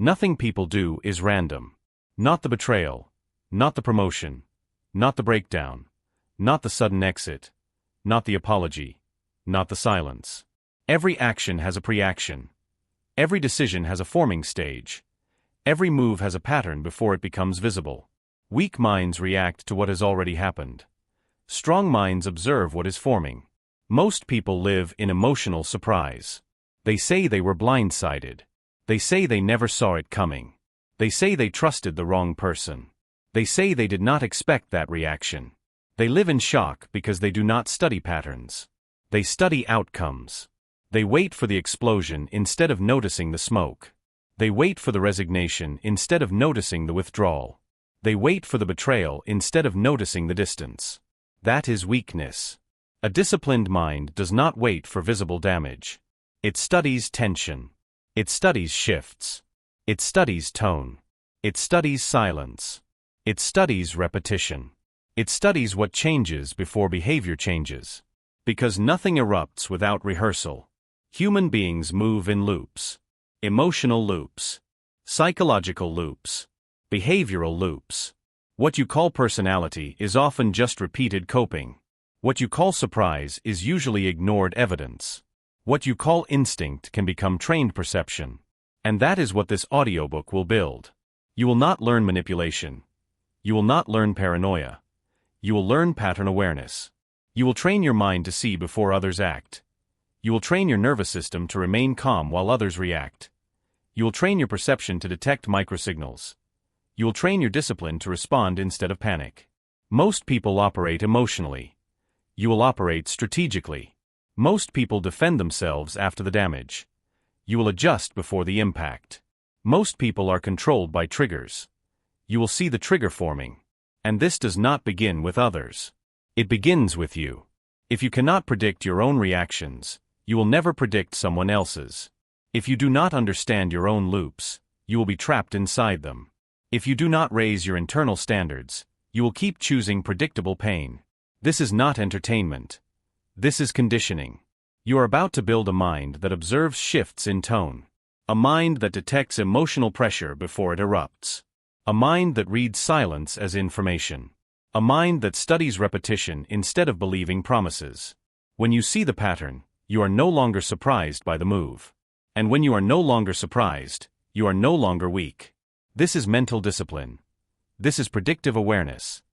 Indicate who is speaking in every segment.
Speaker 1: Nothing people do is random. Not the betrayal, not the promotion, not the breakdown, not the sudden exit, not the apology, not the silence. Every action has a pre-action. Every decision has a forming stage. Every move has a pattern before it becomes visible. Weak minds react to what has already happened. Strong minds observe what is forming. Most people live in emotional surprise. They say they were blindsided. They say they never saw it coming. They say they trusted the wrong person. They say they did not expect that reaction. They live in shock because they do not study patterns. They study outcomes. They wait for the explosion instead of noticing the smoke. They wait for the resignation instead of noticing the withdrawal. They wait for the betrayal instead of noticing the distance. That is weakness. A disciplined mind does not wait for visible damage. It studies tension. It studies shifts. It studies tone. It studies silence. It studies repetition. It studies what changes before behavior changes. Because nothing erupts without rehearsal. Human beings move in loops. Emotional loops. Psychological loops. Behavioral loops. What you call personality is often just repeated coping. What you call surprise is usually ignored evidence. What you call instinct can become trained perception. And that is what this audiobook will build. You will not learn manipulation. You will not learn paranoia. You will learn pattern awareness. You will train your mind to see before others act. You will train your nervous system to remain calm while others react. You will train your perception to detect microsignals. You will train your discipline to respond instead of panic. Most people operate emotionally. You will operate strategically. Most people defend themselves after the damage. You will adjust before the impact. Most people are controlled by triggers. You will see the trigger forming. And this does not begin with others. It begins with you. If you cannot predict your own reactions, you will never predict someone else's. If you do not understand your own loops, you will be trapped inside them. If you do not raise your internal standards, you will keep choosing predictable pain. This is not entertainment. This is conditioning. You are about to build a mind that observes shifts in tone. A mind that detects emotional pressure before it erupts. A mind that reads silence as information. A mind that studies repetition instead of believing promises. When you see the pattern, you are no longer surprised by the move. And when you are no longer surprised, you are no longer weak. This is mental discipline. This is predictive awareness.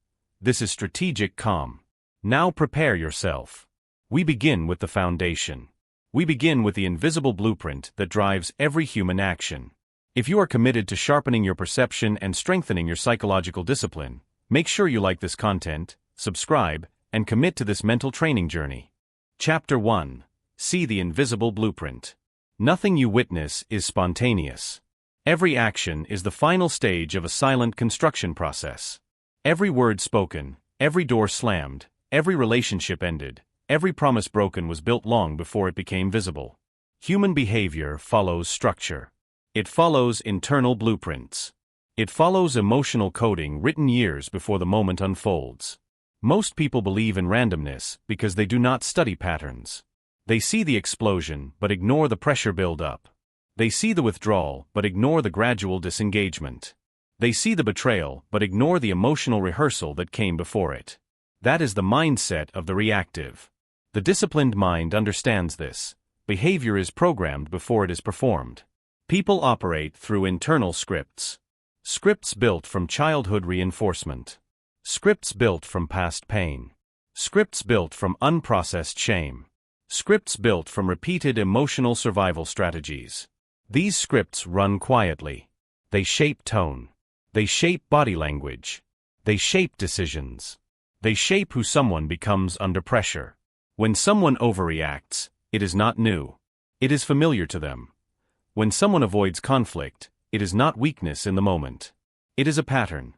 Speaker 1: This is strategic calm. Now prepare yourself. We begin with the foundation. We begin with the invisible blueprint that drives every human action. If you are committed to sharpening your perception and strengthening your psychological discipline, make sure you like this content, subscribe, and commit to this mental training journey. Chapter 1. See the invisible blueprint. Nothing you witness is spontaneous. Every action is the final stage of a silent construction process. Every word spoken, every door slammed, every relationship ended, every promise broken was built long before it became visible. Human behavior follows structure. It follows internal blueprints. It follows emotional coding written years before the moment unfolds. Most people believe in randomness because they do not study patterns. They see the explosion but ignore the pressure build-up. They see the withdrawal but ignore the gradual disengagement. They see the betrayal but ignore the emotional rehearsal that came before it. That is the mindset of the reactive. The disciplined mind understands this. Behavior is programmed before it is performed. People operate through internal scripts. Scripts built from childhood reinforcement. Scripts built from past pain. Scripts built from unprocessed shame. Scripts built from repeated emotional survival strategies. These scripts run quietly. They shape tone. They shape body language. They shape decisions. They shape who someone becomes under pressure. When someone overreacts, it is not new. It is familiar to them. When someone avoids conflict, it is not weakness in the moment. It is a pattern.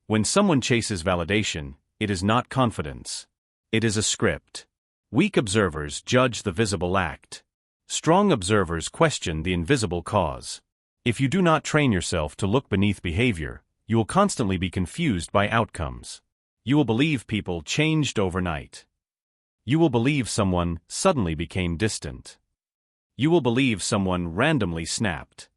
Speaker 1: When someone chases validation, it is not confidence. It is a script. Weak observers judge the visible act. Strong observers question the invisible cause. If you do not train yourself to look beneath behavior, you will constantly be confused by outcomes. You will believe people changed overnight. You will believe someone suddenly became distant. You will believe someone randomly snapped.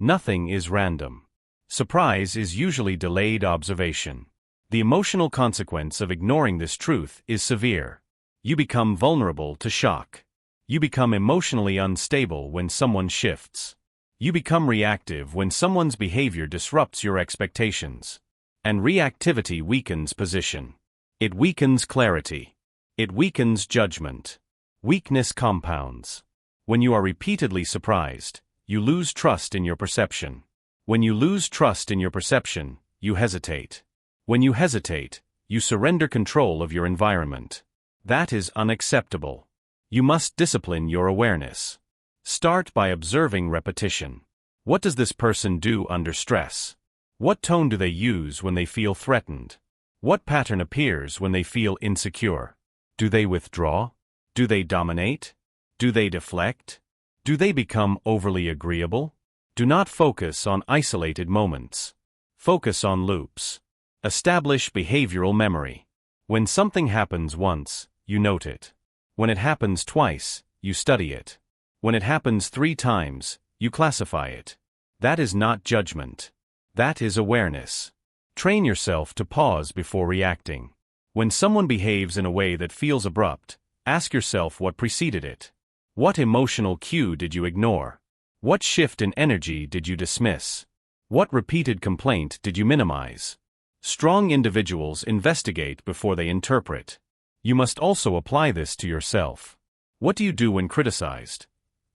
Speaker 1: Nothing is random. Surprise is usually delayed observation. The emotional consequence of ignoring this truth is severe. You become vulnerable to shock. You become emotionally unstable when someone shifts. You become reactive when someone's behavior disrupts your expectations. And reactivity weakens position. It weakens clarity. It weakens judgment. Weakness compounds. When you are repeatedly surprised, you lose trust in your perception. When you lose trust in your perception, you hesitate. When you hesitate, you surrender control of your environment. That is unacceptable. You must discipline your awareness. Start by observing repetition. What does this person do under stress? What tone do they use when they feel threatened? What pattern appears when they feel insecure? Do they withdraw? Do they dominate? Do they deflect? Do they become overly agreeable? Do not focus on isolated moments. Focus on loops. Establish behavioral memory. When something happens once, you note it. When it happens twice, you study it. When it happens 3 times, you classify it. That is not judgment. That is awareness. Train yourself to pause before reacting. When someone behaves in a way that feels abrupt, ask yourself what preceded it. What emotional cue did you ignore? What shift in energy did you dismiss? What repeated complaint did you minimize? Strong individuals investigate before they interpret. You must also apply this to yourself. What do you do when criticized?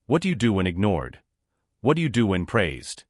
Speaker 1: What do you do when ignored? What do you do when praised?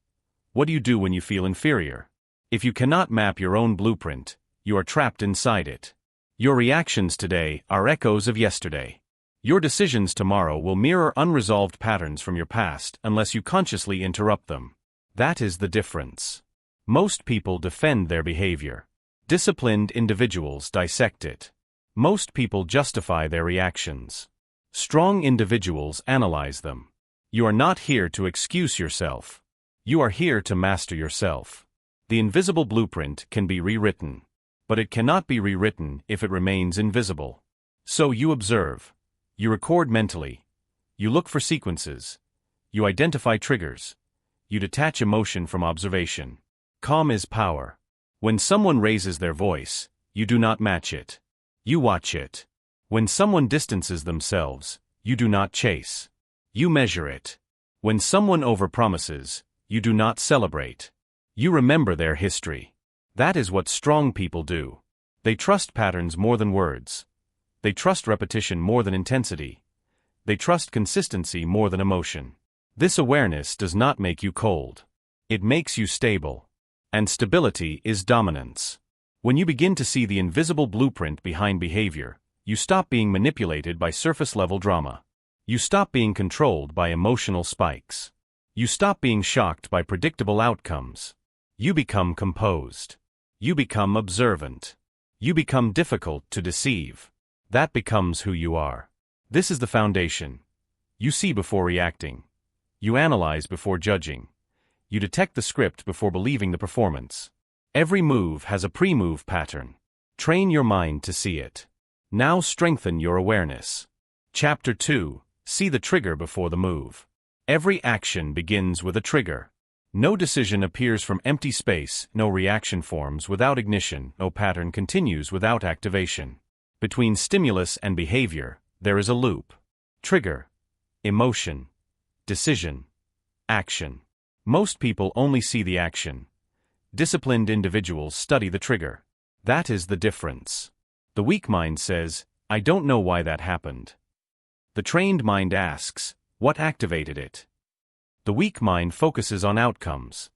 Speaker 1: What do you do when you feel inferior? If you cannot map your own blueprint, you are trapped inside it. Your reactions today are echoes of yesterday. Your decisions tomorrow will mirror unresolved patterns from your past unless you consciously interrupt them. That is the difference. Most people defend their behavior. Disciplined individuals dissect it. Most people justify their reactions. Strong individuals analyze them. You are not here to excuse yourself. You are here to master yourself. The invisible blueprint can be rewritten, but it cannot be rewritten if it remains invisible. So you observe. You record mentally. You look for sequences. You identify triggers. You detach emotion from observation. Calm is power. When someone raises their voice, you do not match it. You watch it. When someone distances themselves, you do not chase. You measure it. When someone overpromises, you do not celebrate. You remember their history. That is what strong people do. They trust patterns more than words. They trust repetition more than intensity. They trust consistency more than emotion. This awareness does not make you cold. It makes you stable. And stability is dominance. When you begin to see the invisible blueprint behind behavior, you stop being manipulated by surface-level drama. You stop being controlled by emotional spikes. You stop being shocked by predictable outcomes. You become composed. You become observant. You become difficult to deceive. That becomes who you are. This is the foundation. You see before reacting. You analyze before judging. You detect the script before believing the performance. Every move has a pre-move pattern. Train your mind to see it. Now strengthen your awareness. Chapter 2. See the trigger before the move. Every action begins with a trigger. No decision appears from empty space, no reaction forms without ignition, no pattern continues without activation. Between stimulus and behavior, there is a loop. Trigger, emotion, decision, action. Most people only see the action. Disciplined individuals study the trigger. That is the difference. The weak mind says, I don't know why that happened. The trained mind asks, what activated it? The weak mind focuses on outcomes.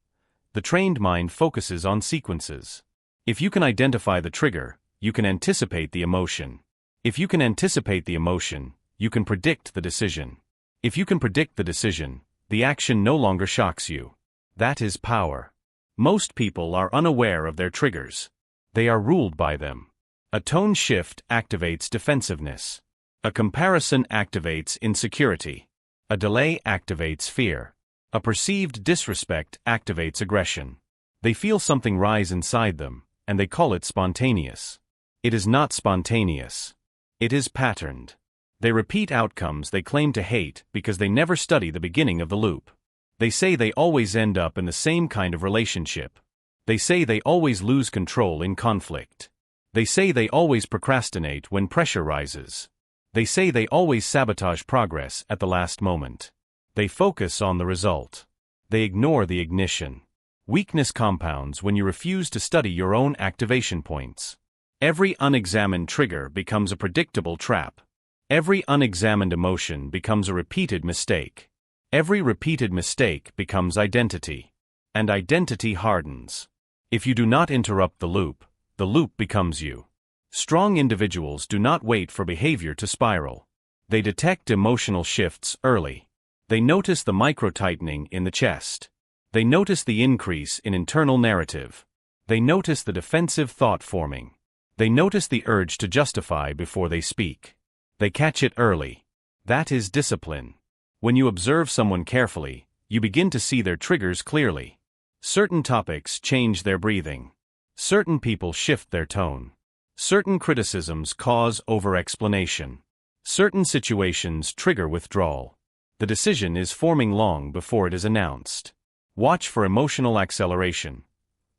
Speaker 1: The trained mind focuses on sequences. If you can identify the trigger, you can anticipate the emotion. If you can anticipate the emotion, you can predict the decision. If you can predict the decision, the action no longer shocks you. That is power. Most people are unaware of their triggers. They are ruled by them. A tone shift activates defensiveness. A comparison activates insecurity. A delay activates fear. A perceived disrespect activates aggression. They feel something rise inside them, and they call it spontaneous. It is not spontaneous. It is patterned. They repeat outcomes they claim to hate because they never study the beginning of the loop. They say they always end up in the same kind of relationship. They say they always lose control in conflict. They say they always procrastinate when pressure rises. They say they always sabotage progress at the last moment. They focus on the result. They ignore the ignition. Weakness compounds when you refuse to study your own activation points. Every unexamined trigger becomes a predictable trap. Every unexamined emotion becomes a repeated mistake. Every repeated mistake becomes identity. And identity hardens. If you do not interrupt the loop becomes you. Strong individuals do not wait for behavior to spiral. They detect emotional shifts early. They notice the micro-tightening in the chest. They notice the increase in internal narrative. They notice the defensive thought forming. They notice the urge to justify before they speak. They catch it early. That is discipline. When you observe someone carefully, you begin to see their triggers clearly. Certain topics change their breathing. Certain people shift their tone. Certain criticisms cause over-explanation. Certain situations trigger withdrawal. The decision is forming long before it is announced. Watch for emotional acceleration.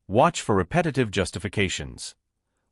Speaker 1: Watch for repetitive justifications.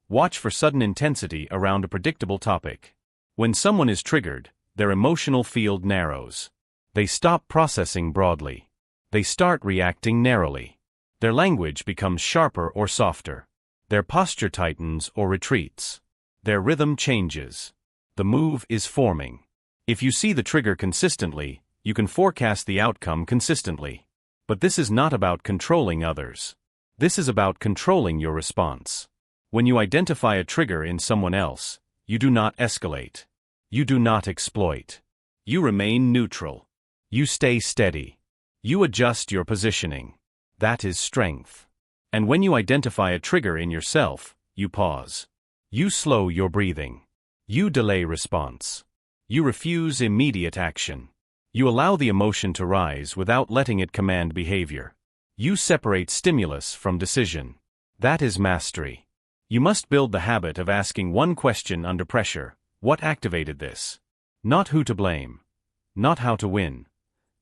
Speaker 1: Watch for sudden intensity around a predictable topic. When someone is triggered, their emotional field narrows. They stop processing broadly. They start reacting narrowly. Their language becomes sharper or softer. Their posture tightens or retreats. Their rhythm changes. The move is forming. If you see the trigger consistently, you can forecast the outcome consistently. But this is not about controlling others. This is about controlling your response. When you identify a trigger in someone else, you do not escalate. You do not exploit. You remain neutral. You stay steady. You adjust your positioning. That is strength. And when you identify a trigger in yourself, you pause. You slow your breathing. You delay response. You refuse immediate action. You allow the emotion to rise without letting it command behavior. You separate stimulus from decision. That is mastery. You must build the habit of asking one question under pressure: what activated this? Not who to blame. Not how to win.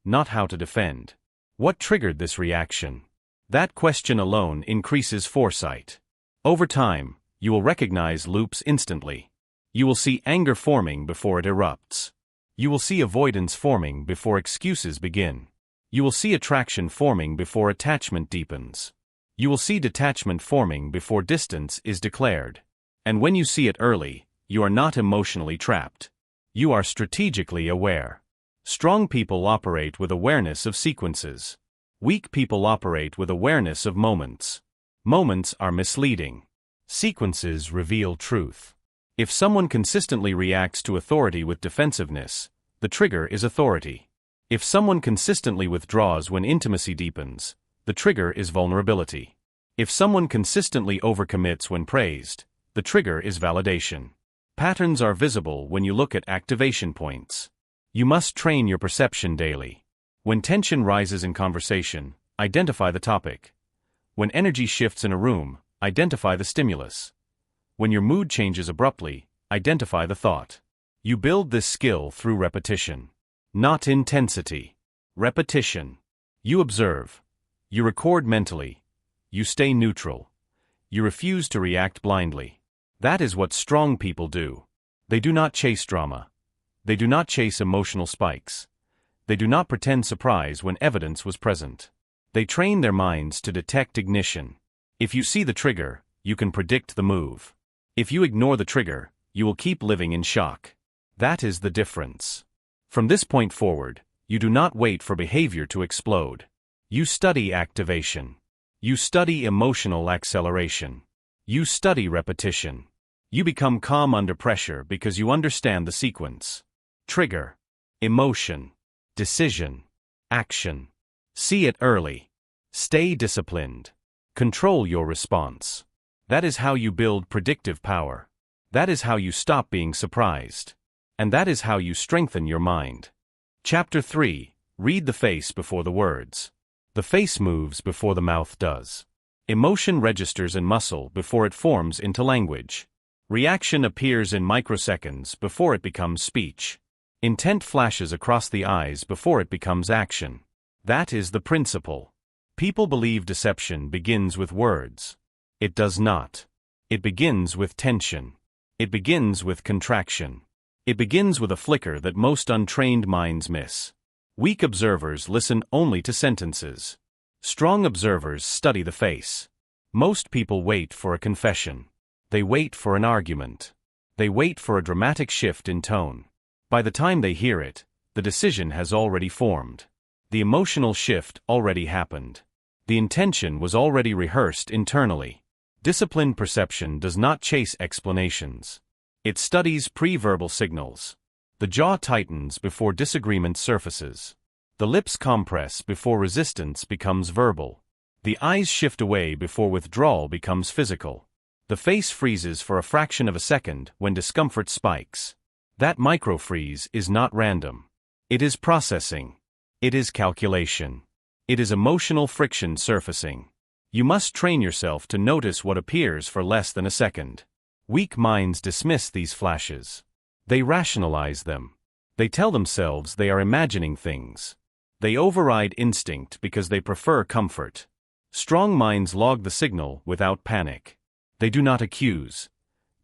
Speaker 1: Not how to defend. What triggered this reaction? That question alone increases foresight. Over time, you will recognize loops instantly. You will see anger forming before it erupts. You will see avoidance forming before excuses begin. You will see attraction forming before attachment deepens. You will see detachment forming before distance is declared. And when you see it early, you are not emotionally trapped. You are strategically aware. Strong people operate with awareness of sequences. Weak people operate with awareness of moments. Moments are misleading. Sequences reveal truth. If someone consistently reacts to authority with defensiveness, the trigger is authority. If someone consistently withdraws when intimacy deepens, the trigger is vulnerability. If someone consistently overcommits when praised, the trigger is validation. Patterns are visible when you look at activation points. You must train your perception daily. When tension rises in conversation, identify the topic. When energy shifts in a room, identify the stimulus. When your mood changes abruptly, identify the thought. You build this skill through repetition. Not intensity. Repetition. You observe. You record mentally. You stay neutral. You refuse to react blindly. That is what strong people do. They do not chase drama. They do not chase emotional spikes. They do not pretend surprise when evidence was present. They train their minds to detect ignition. If you see the trigger, you can predict the move. If you ignore the trigger, you will keep living in shock. That is the difference. From this point forward, you do not wait for behavior to explode. You study activation. You study emotional acceleration. You study repetition. You become calm under pressure because you understand the sequence. Trigger. Emotion. Decision. Action. See it early. Stay disciplined. Control your response. That is how you build predictive power. That is how you stop being surprised. And that is how you strengthen your mind. Chapter 3. Read the face before the words. The face moves before the mouth does. Emotion registers in muscle before it forms into language. Reaction appears in microseconds before it becomes speech. Intent flashes across the eyes before it becomes action. That is the principle. People believe deception begins with words. It does not. It begins with tension. It begins with contraction. It begins with a flicker that most untrained minds miss. Weak observers listen only to sentences. Strong observers study the face. Most people wait for a confession. They wait for an argument. They wait for a dramatic shift in tone. By the time they hear it, the decision has already formed. The emotional shift already happened. The intention was already rehearsed internally. Disciplined perception does not chase explanations. It studies pre-verbal signals. The jaw tightens before disagreement surfaces. The lips compress before resistance becomes verbal. The eyes shift away before withdrawal becomes physical. The face freezes for a fraction of a second when discomfort spikes. That micro-freeze is not random. It is processing. It is calculation. It is emotional friction surfacing. You must train yourself to notice what appears for less than a second. Weak minds dismiss these flashes. They rationalize them. They tell themselves they are imagining things. They override instinct because they prefer comfort. Strong minds log the signal without panic. They do not accuse.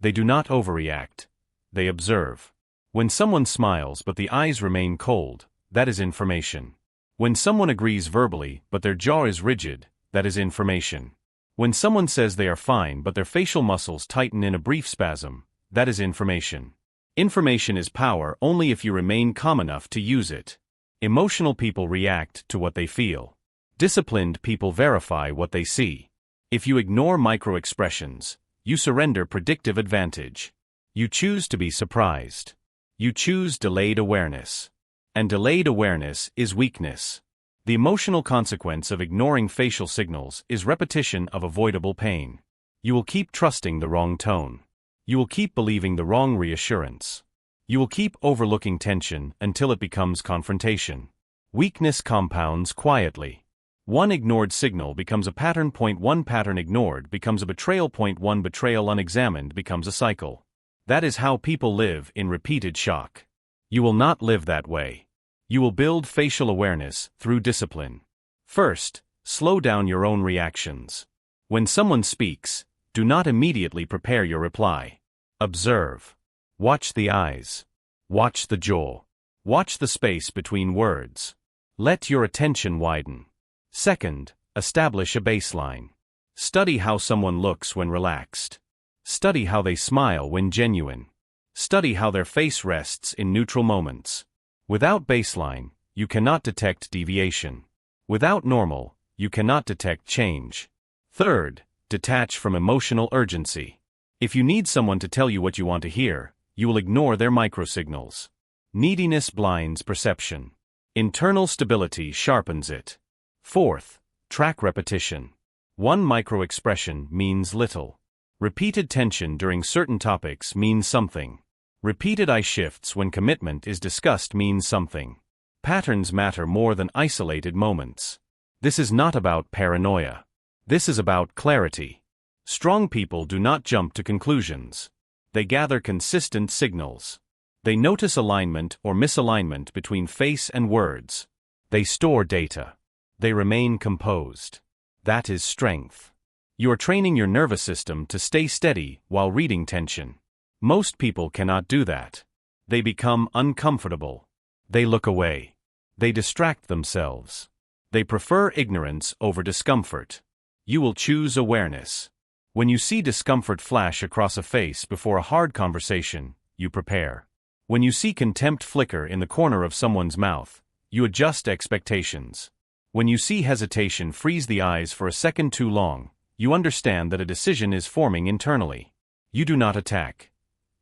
Speaker 1: They do not overreact. They observe. When someone smiles but the eyes remain cold, that is information. When someone agrees verbally but their jaw is rigid, that is information. When someone says they are fine but their facial muscles tighten in a brief spasm, that is information. Information is power only if you remain calm enough to use it. Emotional people react to what they feel. Disciplined people verify what they see. If you ignore micro-expressions, you surrender predictive advantage. You choose to be surprised. You choose delayed awareness. And delayed awareness is weakness. The emotional consequence of ignoring facial signals is repetition of avoidable pain. You will keep trusting the wrong tone. You will keep believing the wrong reassurance. You will keep overlooking tension until it becomes confrontation. Weakness compounds quietly. One ignored signal becomes a pattern. One pattern ignored becomes a betrayal. One betrayal unexamined becomes a cycle. That is how people live in repeated shock. You will not live that way. You will build facial awareness through discipline. First, slow down your own reactions. When someone speaks, do not immediately prepare your reply. Observe. Watch the eyes. Watch the jaw. Watch the space between words. Let your attention widen. Second, establish a baseline. Study how someone looks when relaxed. Study how they smile when genuine. Study how their face rests in neutral moments. Without baseline, you cannot detect deviation. Without normal, you cannot detect change. Third, detach from emotional urgency. If you need someone to tell you what you want to hear, you will ignore their microsignals. Neediness blinds perception. Internal stability sharpens it. Fourth, track repetition. One micro-expression means little. Repeated tension during certain topics means something. Repeated eye shifts when commitment is discussed means something. Patterns matter more than isolated moments. This is not about paranoia. This is about clarity. Strong people do not jump to conclusions. They gather consistent signals. They notice alignment or misalignment between face and words. They store data. They remain composed. That is strength. You are training your nervous system to stay steady while reading tension. Most people cannot do that. They become uncomfortable. They look away. They distract themselves. They prefer ignorance over discomfort. You will choose awareness. When you see discomfort flash across a face before a hard conversation, you prepare. When you see contempt flicker in the corner of someone's mouth, you adjust expectations. When you see hesitation freeze the eyes for a second too long, you understand that a decision is forming internally. You do not attack.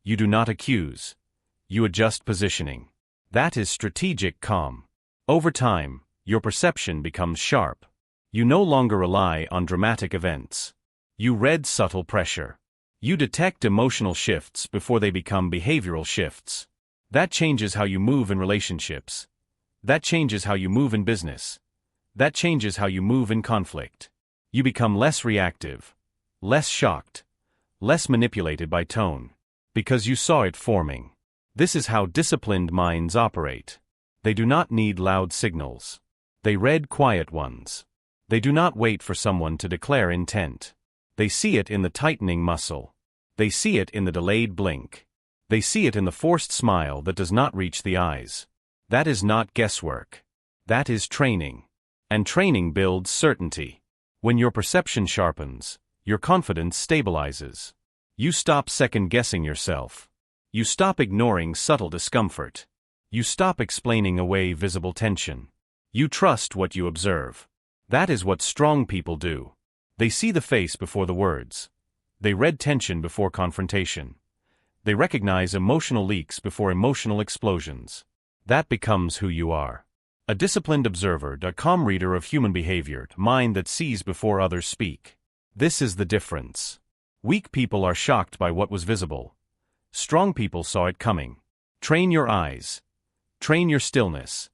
Speaker 1: You do not accuse. You adjust positioning. That is strategic calm. Over time, your perception becomes sharp. You no longer rely on dramatic events. You read subtle pressure. You detect emotional shifts before they become behavioral shifts. That changes how you move in relationships. That changes how you move in business. That changes how you move in conflict. You become less reactive, less shocked, less manipulated by tone, because you saw it forming. This is how disciplined minds operate. They do not need loud signals. They read quiet ones. They do not wait for someone to declare intent. They see it in the tightening muscle. They see it in the delayed blink. They see it in the forced smile that does not reach the eyes. That is not guesswork. That is training. And training builds certainty. When your perception sharpens, your confidence stabilizes. You stop second-guessing yourself. You stop ignoring subtle discomfort. You stop explaining away visible tension. You trust what you observe. That is what strong people do. They see the face before the words. They read tension before confrontation. They recognize emotional leaks before emotional explosions. That becomes who you are. A disciplined observer, a calm reader of human behavior, a mind that sees before others speak. This is the difference. Weak people are shocked by what was visible. Strong people saw it coming. Train your eyes. Train your stillness.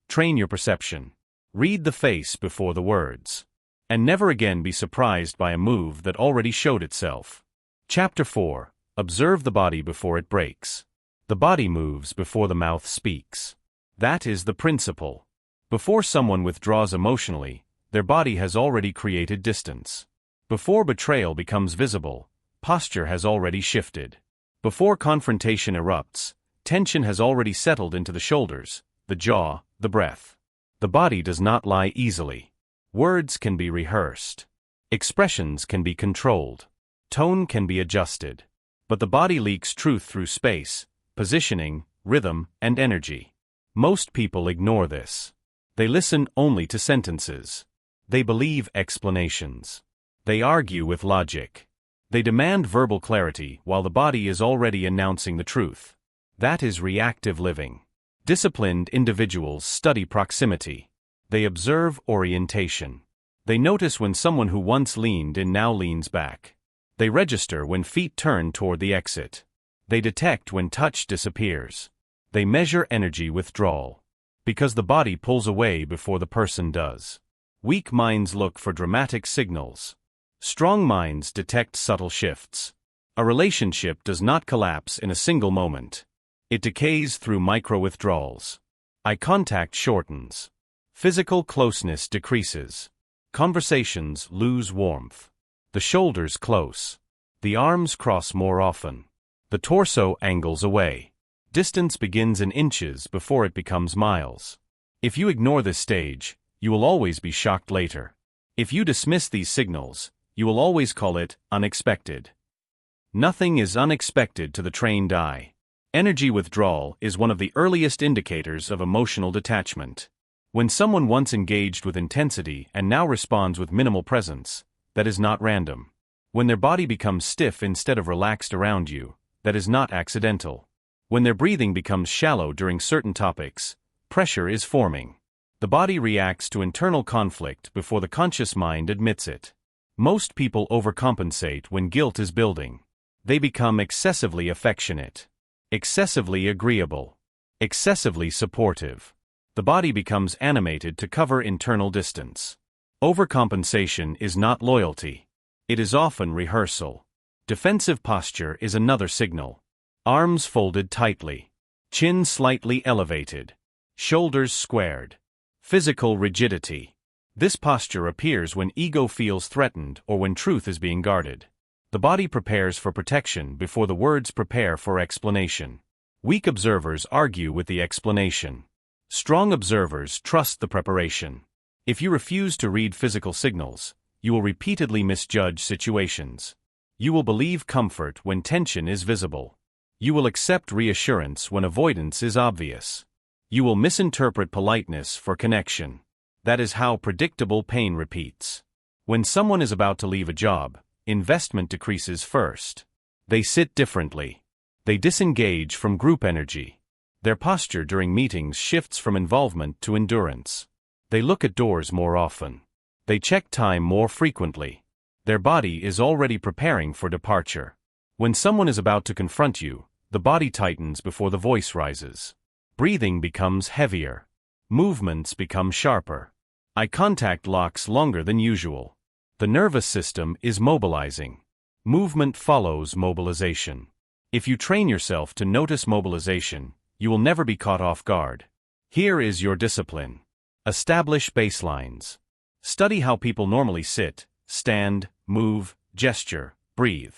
Speaker 1: Train your perception. Read the face before the words. And never again be surprised by a move that already showed itself. Chapter 4. Observe the body before it breaks. The body moves before the mouth speaks. That is the principle. Before someone withdraws emotionally, their body has already created distance. Before betrayal becomes visible, posture has already shifted. Before confrontation erupts, tension has already settled into the shoulders, the jaw, the breath. The body does not lie easily. Words can be rehearsed. Expressions can be controlled. Tone can be adjusted. But the body leaks truth through space, positioning, rhythm, and energy. Most people ignore this. They listen only to sentences. They believe explanations. They argue with logic. They demand verbal clarity while the body is already announcing the truth. That is reactive living. Disciplined individuals study proximity. They observe orientation. They notice when someone who once leaned in now leans back. They register when feet turn toward the exit. They detect when touch disappears. They measure energy withdrawal. Because the body pulls away before the person does. Weak minds look for dramatic signals. Strong minds detect subtle shifts. A relationship does not collapse in a single moment. It decays through micro-withdrawals. Eye contact shortens. Physical closeness decreases. Conversations lose warmth. The shoulders close. The arms cross more often. The torso angles away. Distance begins in inches before it becomes miles. If you ignore this stage, you will always be shocked later. If you dismiss these signals, you will always call it unexpected. Nothing is unexpected to the trained eye. Energy withdrawal is one of the earliest indicators of emotional detachment. When someone once engaged with intensity and now responds with minimal presence, that is not random. When their body becomes stiff instead of relaxed around you, that is not accidental. When their breathing becomes shallow during certain topics, pressure is forming. The body reacts to internal conflict before the conscious mind admits it. Most people overcompensate when guilt is building. They become excessively affectionate, excessively agreeable, excessively supportive. The body becomes animated to cover internal distance. Overcompensation is not loyalty. It is often rehearsal. Defensive posture is another signal. Arms folded tightly. Chin slightly elevated. Shoulders squared. Physical rigidity. This posture appears when ego feels threatened or when truth is being guarded. The body prepares for protection before the words prepare for explanation. Weak observers argue with the explanation. Strong observers trust the preparation. If you refuse to read physical signals, you will repeatedly misjudge situations. You will believe comfort when tension is visible. You will accept reassurance when avoidance is obvious. You will misinterpret politeness for connection. That is how predictable pain repeats. When someone is about to leave a job, investment decreases first. They sit differently. They disengage from group energy. Their posture during meetings shifts from involvement to endurance. They look at doors more often. They check time more frequently. Their body is already preparing for departure. When someone is about to confront you, the body tightens before the voice rises. Breathing becomes heavier. Movements become sharper. Eye contact locks longer than usual. The nervous system is mobilizing. Movement follows mobilization. If you train yourself to notice mobilization, you will never be caught off guard. Here is your discipline. Establish baselines. Study how people normally sit, stand, move, gesture, breathe.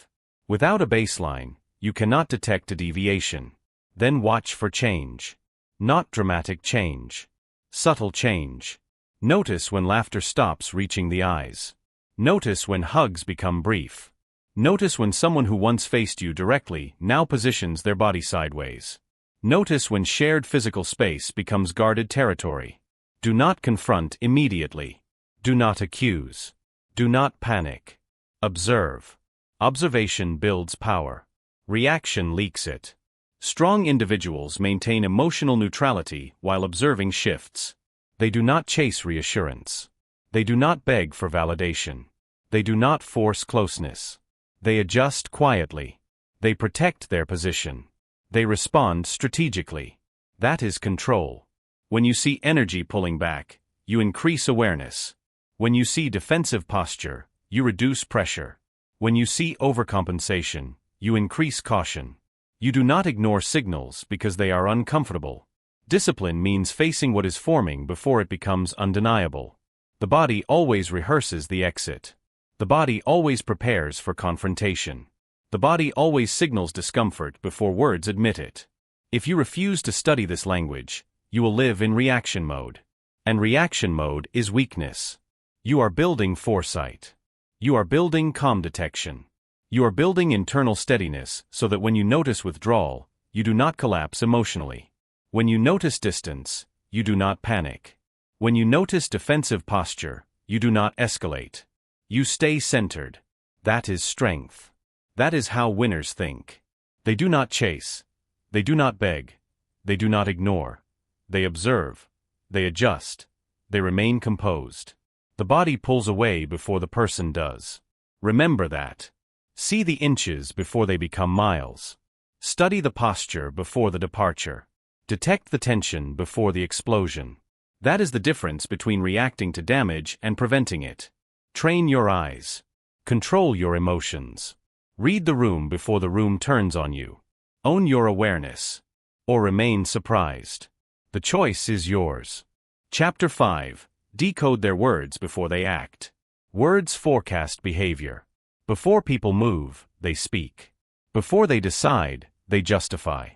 Speaker 1: Without a baseline, you cannot detect a deviation. Then watch for change. Not dramatic change. Subtle change. Notice when laughter stops reaching the eyes. Notice when hugs become brief. Notice when someone who once faced you directly now positions their body sideways. Notice when shared physical space becomes guarded territory. Do not confront immediately. Do not accuse. Do not panic. Observe. Observation builds power. Reaction leaks it. Strong individuals maintain emotional neutrality while observing shifts. They do not chase reassurance. They do not beg for validation. They do not force closeness. They adjust quietly. They protect their position. They respond strategically. That is control. When you see energy pulling back, you increase awareness. When you see defensive posture, you reduce pressure. When you see overcompensation, you increase caution. You do not ignore signals because they are uncomfortable. Discipline means facing what is forming before it becomes undeniable. The body always rehearses the exit. The body always prepares for confrontation. The body always signals discomfort before words admit it. If you refuse to study this language, you will live in reaction mode. And reaction mode is weakness. You are building foresight. You are building calm detection. You are building internal steadiness so that when you notice withdrawal, you do not collapse emotionally. When you notice distance, you do not panic. When you notice defensive posture, you do not escalate. You stay centered. That is strength. That is how winners think. They do not chase. They do not beg. They do not ignore. They observe. They adjust. They remain composed. The body pulls away before the person does. Remember that. See the inches before they become miles. Study the posture before the departure. Detect the tension before the explosion. That is the difference between reacting to damage and preventing it. Train your eyes. Control your emotions. Read the room before the room turns on you. Own your awareness. Or remain surprised. The choice is yours. Chapter 5. Decode their words before they act. Words forecast behavior. Before people move, they speak. Before they decide, they justify.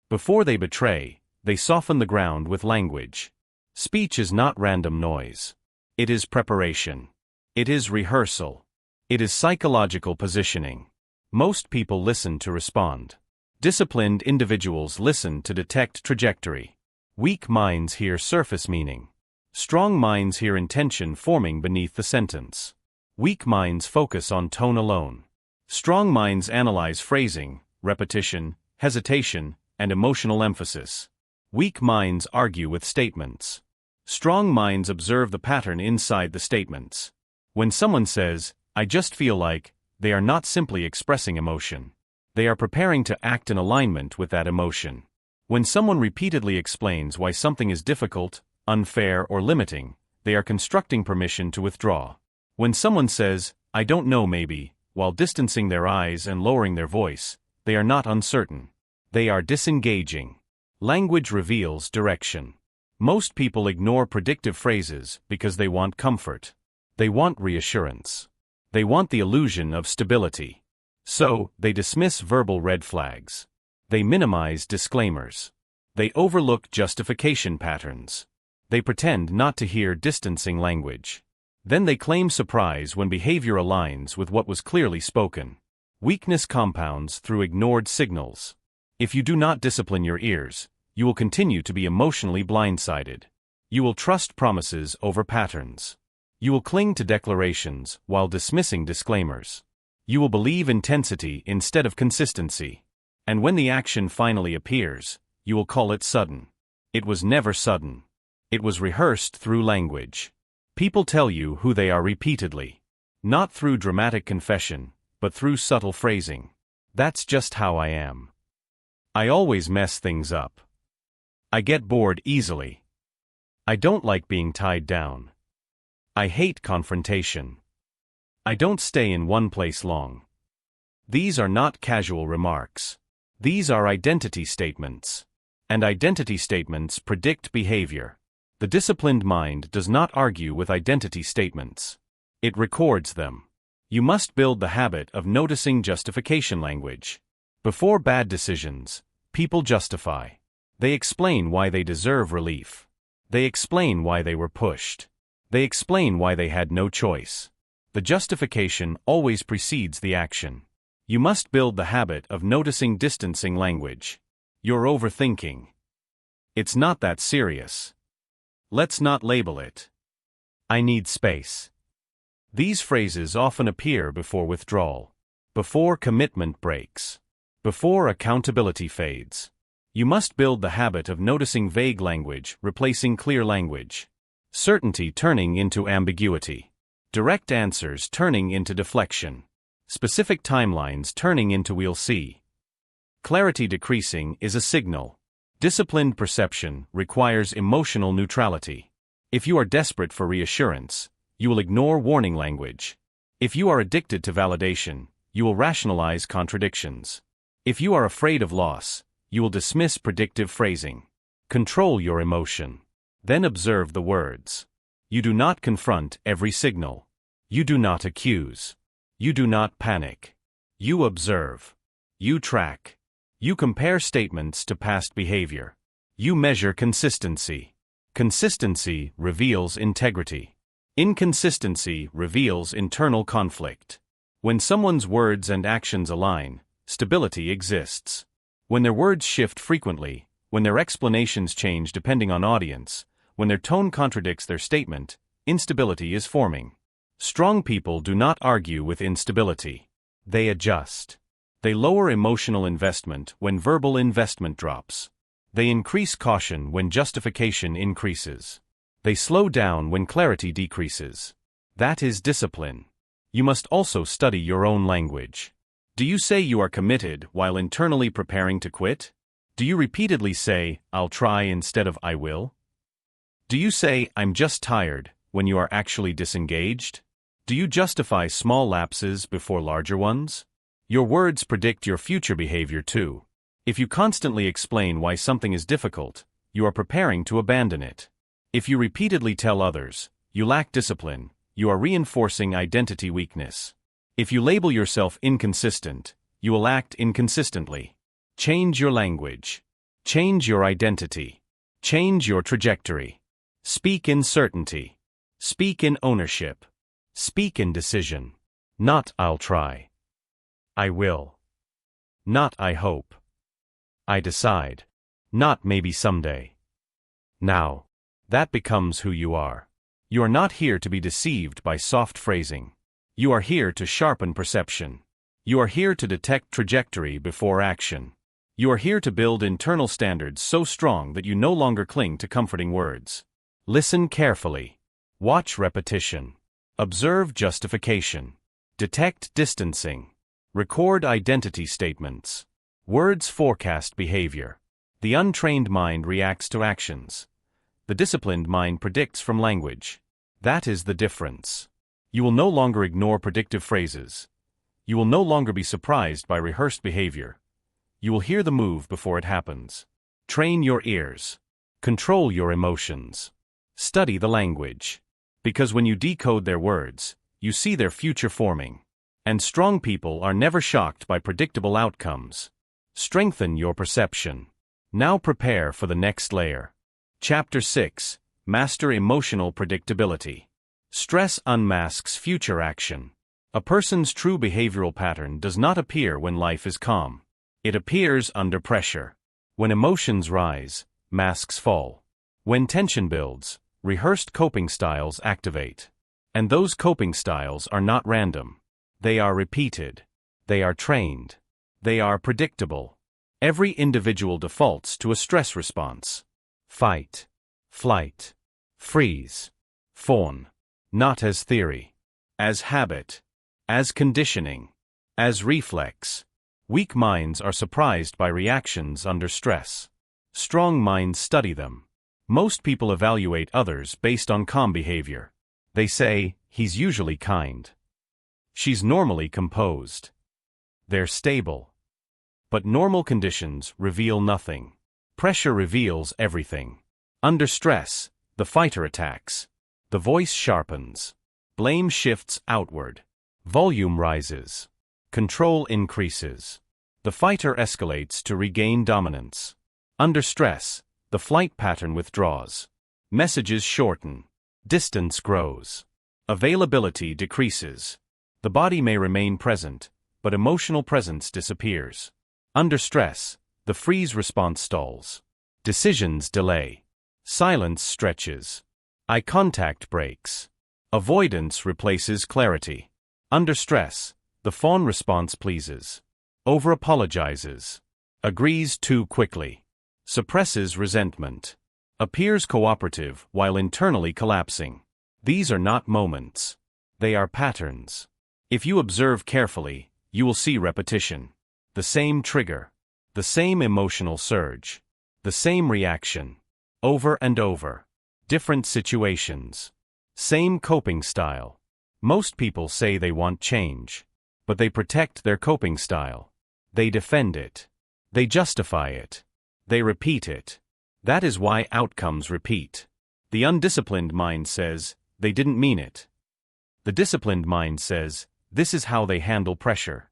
Speaker 1: Before they betray, they soften the ground with language. Speech is not random noise. It is preparation. It is rehearsal. It is psychological positioning. Most people listen to respond. Disciplined individuals listen to detect trajectory. Weak minds hear surface meaning. Strong minds hear intention forming beneath the sentence. Weak minds focus on tone alone. Strong minds analyze phrasing, repetition, hesitation, and emotional emphasis. Weak minds argue with statements. Strong minds observe the pattern inside the statements. When someone says, "I just feel like," they are not simply expressing emotion. They are preparing to act in alignment with that emotion. When someone repeatedly explains why something is difficult, unfair, or limiting, they are constructing permission to withdraw. When someone says, "I don't know, maybe," while distancing their eyes and lowering their voice, they are not uncertain. They are disengaging. Language reveals direction. Most people ignore predictive phrases because they want comfort. They want reassurance. They want the illusion of stability. So, they dismiss verbal red flags. They minimize disclaimers. They overlook justification patterns. They pretend not to hear distancing language. Then they claim surprise when behavior aligns with what was clearly spoken. Weakness compounds through ignored signals. If you do not discipline your ears, you will continue to be emotionally blindsided. You will trust promises over patterns. You will cling to declarations while dismissing disclaimers. You will believe intensity instead of consistency. And when the action finally appears, you will call it sudden. It was never sudden. It was rehearsed through language. People tell you who they are repeatedly. Not through dramatic confession, but through subtle phrasing. That's just how I am. I always mess things up. I get bored easily. I don't like being tied down. I hate confrontation. I don't stay in one place long. These are not casual remarks. These are identity statements. And identity statements predict behavior. The disciplined mind does not argue with identity statements. It records them. You must build the habit of noticing justification language. Before bad decisions, people justify. They explain why they deserve relief. They explain why they were pushed. They explain why they had no choice. The justification always precedes the action. You must build the habit of noticing distancing language. You're overthinking. It's not that serious. Let's not label it. I need space. These phrases often appear before withdrawal, before commitment breaks, before accountability fades. You must build the habit of noticing vague language replacing clear language. Certainty turning into ambiguity. Direct answers turning into deflection. Specific timelines turning into we'll see. Clarity decreasing is a signal. Disciplined perception requires emotional neutrality. If you are desperate for reassurance, you will ignore warning language. If you are addicted to validation, you will rationalize contradictions. If you are afraid of loss, you will dismiss predictive phrasing. Control your emotion. Then observe the words. You do not confront every signal. You do not accuse. You do not panic. You observe. You track. You compare statements to past behavior. You measure consistency. Consistency reveals integrity. Inconsistency reveals internal conflict. When someone's words and actions align, stability exists. When their words shift frequently, when their explanations change depending on audience, when their tone contradicts their statement, instability is forming. Strong people do not argue with instability. They adjust. They lower emotional investment when verbal investment drops. They increase caution when justification increases. They slow down when clarity decreases. That is discipline. You must also study your own language. Do you say you are committed while internally preparing to quit? Do you repeatedly say, I'll try instead of I will? Do you say, I'm just tired, when you are actually disengaged? Do you justify small lapses before larger ones? Your words predict your future behavior too. If you constantly explain why something is difficult, you are preparing to abandon it. If you repeatedly tell others, you lack discipline, you are reinforcing identity weakness. If you label yourself inconsistent, you will act inconsistently. Change your language. Change your identity. Change your trajectory. Speak in certainty. Speak in ownership. Speak in decision. Not I'll try. I will. Not I hope. I decide. Not maybe someday. Now. That becomes who you are. You are not here to be deceived by soft phrasing. You are here to sharpen perception. You are here to detect trajectory before action. You are here to build internal standards so strong that you no longer cling to comforting words. Listen carefully. Watch repetition. Observe justification. Detect distancing. Record identity statements. Words forecast behavior. The untrained mind reacts to actions. The disciplined mind predicts from language. That is the difference. You will no longer ignore predictive phrases. You will no longer be surprised by rehearsed behavior. You will hear the move before it happens. Train your ears. Control your emotions. Study the language. Because when you decode their words, you see their future forming. And strong people are never shocked by predictable outcomes. Strengthen your perception. Now prepare for the next layer. Chapter 6. Master Emotional Predictability. Stress unmasks future action. A person's true behavioral pattern does not appear when life is calm. It appears under pressure. When emotions rise, masks fall. When tension builds, rehearsed coping styles activate. And those coping styles are not random. They are repeated. They are trained. They are predictable. Every individual defaults to a stress response. Fight, flight, freeze, fawn. Not as theory. As habit. As conditioning. As reflex. Weak minds are surprised by reactions under stress. Strong minds study them. Most people evaluate others based on calm behavior. They say, he's usually kind. She's normally composed. They're stable. But normal conditions reveal nothing. Pressure reveals everything. Under stress, The fighter attacks. The voice sharpens. Blame shifts outward. Volume rises. Control increases. The fighter escalates to regain dominance. Under stress, the flight pattern withdraws. Messages shorten. Distance grows. Availability decreases. The body may remain present, but emotional presence disappears. Under stress, the freeze response stalls. Decisions delay. Silence stretches. Eye contact breaks. Avoidance replaces clarity. Under stress, the fawn response pleases. Over-apologizes. Agrees too quickly. Suppresses resentment. Appears cooperative while internally collapsing. These are not moments. They are patterns. If you observe carefully, you will see repetition. The same trigger. The same emotional surge. The same reaction. Over and over. Different situations. Same coping style. Most people say they want change, but they protect their coping style. They defend it. They justify it. They repeat it. That is why outcomes repeat. The undisciplined mind says, they didn't mean it. The disciplined mind says, this is how they handle pressure.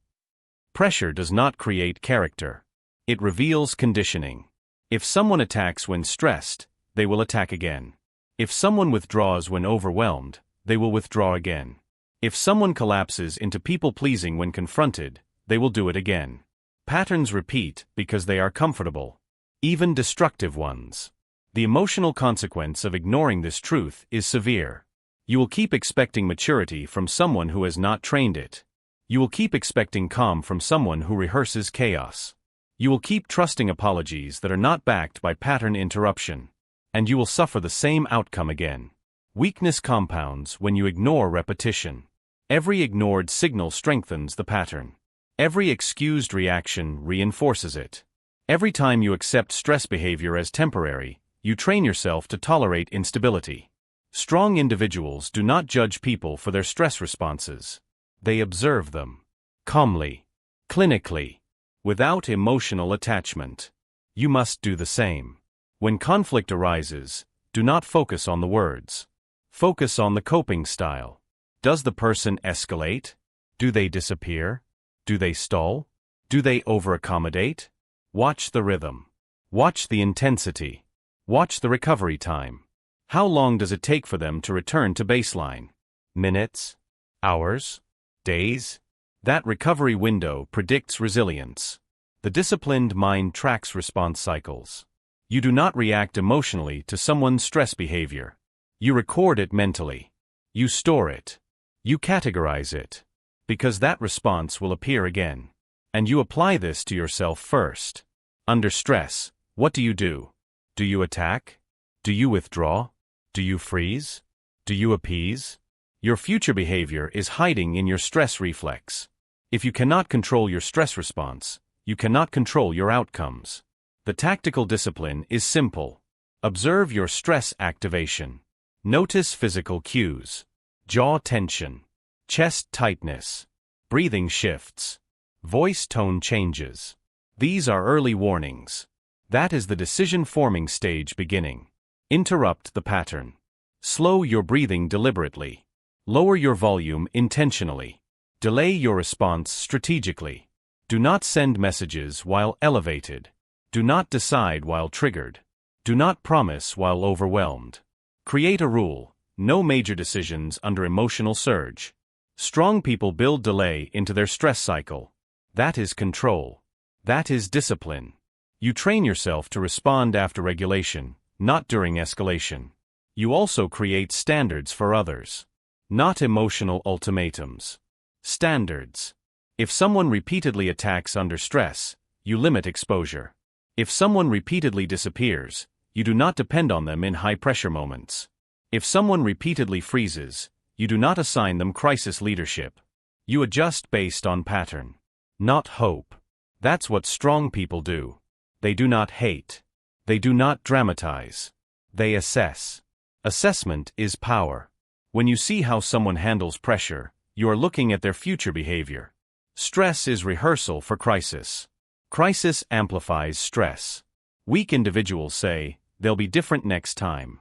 Speaker 1: Pressure does not create character. It reveals conditioning. If someone attacks when stressed, they will attack again. If someone withdraws when overwhelmed, they will withdraw again. If someone collapses into people-pleasing when confronted, they will do it again. Patterns repeat because they are comfortable. Even destructive ones. The emotional consequence of ignoring this truth is severe. You will keep expecting maturity from someone who has not trained it. You will keep expecting calm from someone who rehearses chaos. You will keep trusting apologies that are not backed by pattern interruption. And you will suffer the same outcome again. Weakness compounds when you ignore repetition. Every ignored signal strengthens the pattern. Every excused reaction reinforces it. Every time you accept stress behavior as temporary, you train yourself to tolerate instability. Strong individuals do not judge people for their stress responses. They observe them. Calmly. Clinically. Without emotional attachment. You must do the same. When conflict arises, do not focus on the words. Focus on the coping style. Does the person escalate? Do they disappear? Do they stall? Do they over-accommodate? Watch the rhythm. Watch the intensity. Watch the recovery time. How long does it take for them to return to baseline? Minutes? Hours? Days? That recovery window predicts resilience. The disciplined mind tracks response cycles. You do not react emotionally to someone's stress behavior. You record it mentally. You store it. You categorize it. Because that response will appear again. And you apply this to yourself first. Under stress, what do? Do you attack? Do you withdraw? Do you freeze? Do you appease? Your future behavior is hiding in your stress reflex. If you cannot control your stress response, you cannot control your outcomes. The tactical discipline is simple. Observe your stress activation. Notice physical cues. Jaw tension. Chest tightness. Breathing shifts. Voice tone changes. These are early warnings. That is the decision-forming stage beginning. Interrupt the pattern. Slow your breathing deliberately. Lower your volume intentionally. Delay your response strategically. Do not send messages while elevated. Do not decide while triggered. Do not promise while overwhelmed. Create a rule: no major decisions under emotional surge. Strong people build delay into their stress cycle. That is control. That is discipline. You train yourself to respond after regulation, not during escalation. You also create standards for others. Not emotional ultimatums. Standards. If someone repeatedly attacks under stress, you limit exposure. If someone repeatedly disappears, you do not depend on them in high-pressure moments. If someone repeatedly freezes, you do not assign them crisis leadership. You adjust based on pattern, not hope. That's what strong people do. They do not hate. They do not dramatize. They assess. Assessment is power. When you see how someone handles pressure, you are looking at their future behavior. Stress is rehearsal for crisis. Crisis amplifies stress. Weak individuals say, they'll be different next time.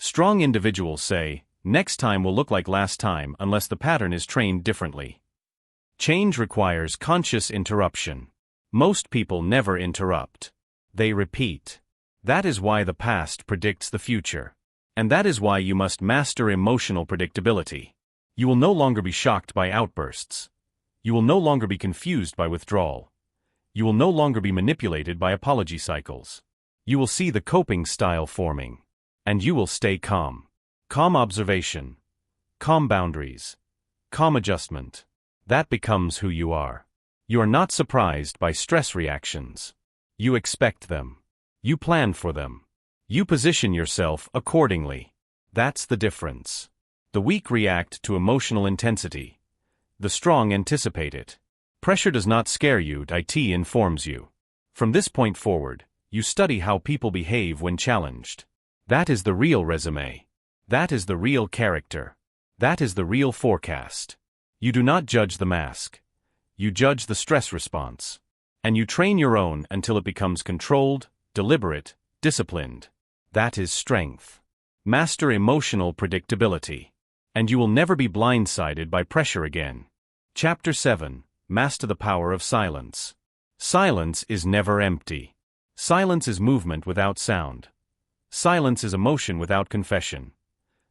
Speaker 1: Strong individuals say, next time will look like last time unless the pattern is trained differently. Change requires conscious interruption. Most people never interrupt. They repeat. That is why the past predicts the future. And that is why you must master emotional predictability. You will no longer be shocked by outbursts. You will no longer be confused by withdrawal. You will no longer be manipulated by apology cycles. You will see the coping style forming. And you will stay calm. Calm observation. Calm boundaries. Calm adjustment. That becomes who you are. You are not surprised by stress reactions. You expect them. You plan for them. You position yourself accordingly. That's the difference. The weak react to emotional intensity. The strong anticipate it. Pressure does not scare you, it informs you. From this point forward, you study how people behave when challenged. That is the real resume. That is the real character. That is the real forecast. You do not judge the mask. You judge the stress response. And you train your own until it becomes controlled, deliberate, disciplined. That is strength. Master emotional predictability. And you will never be blindsided by pressure again. Chapter 7. Master the power of silence. Silence is never empty. Silence is movement without sound. Silence is emotion without confession.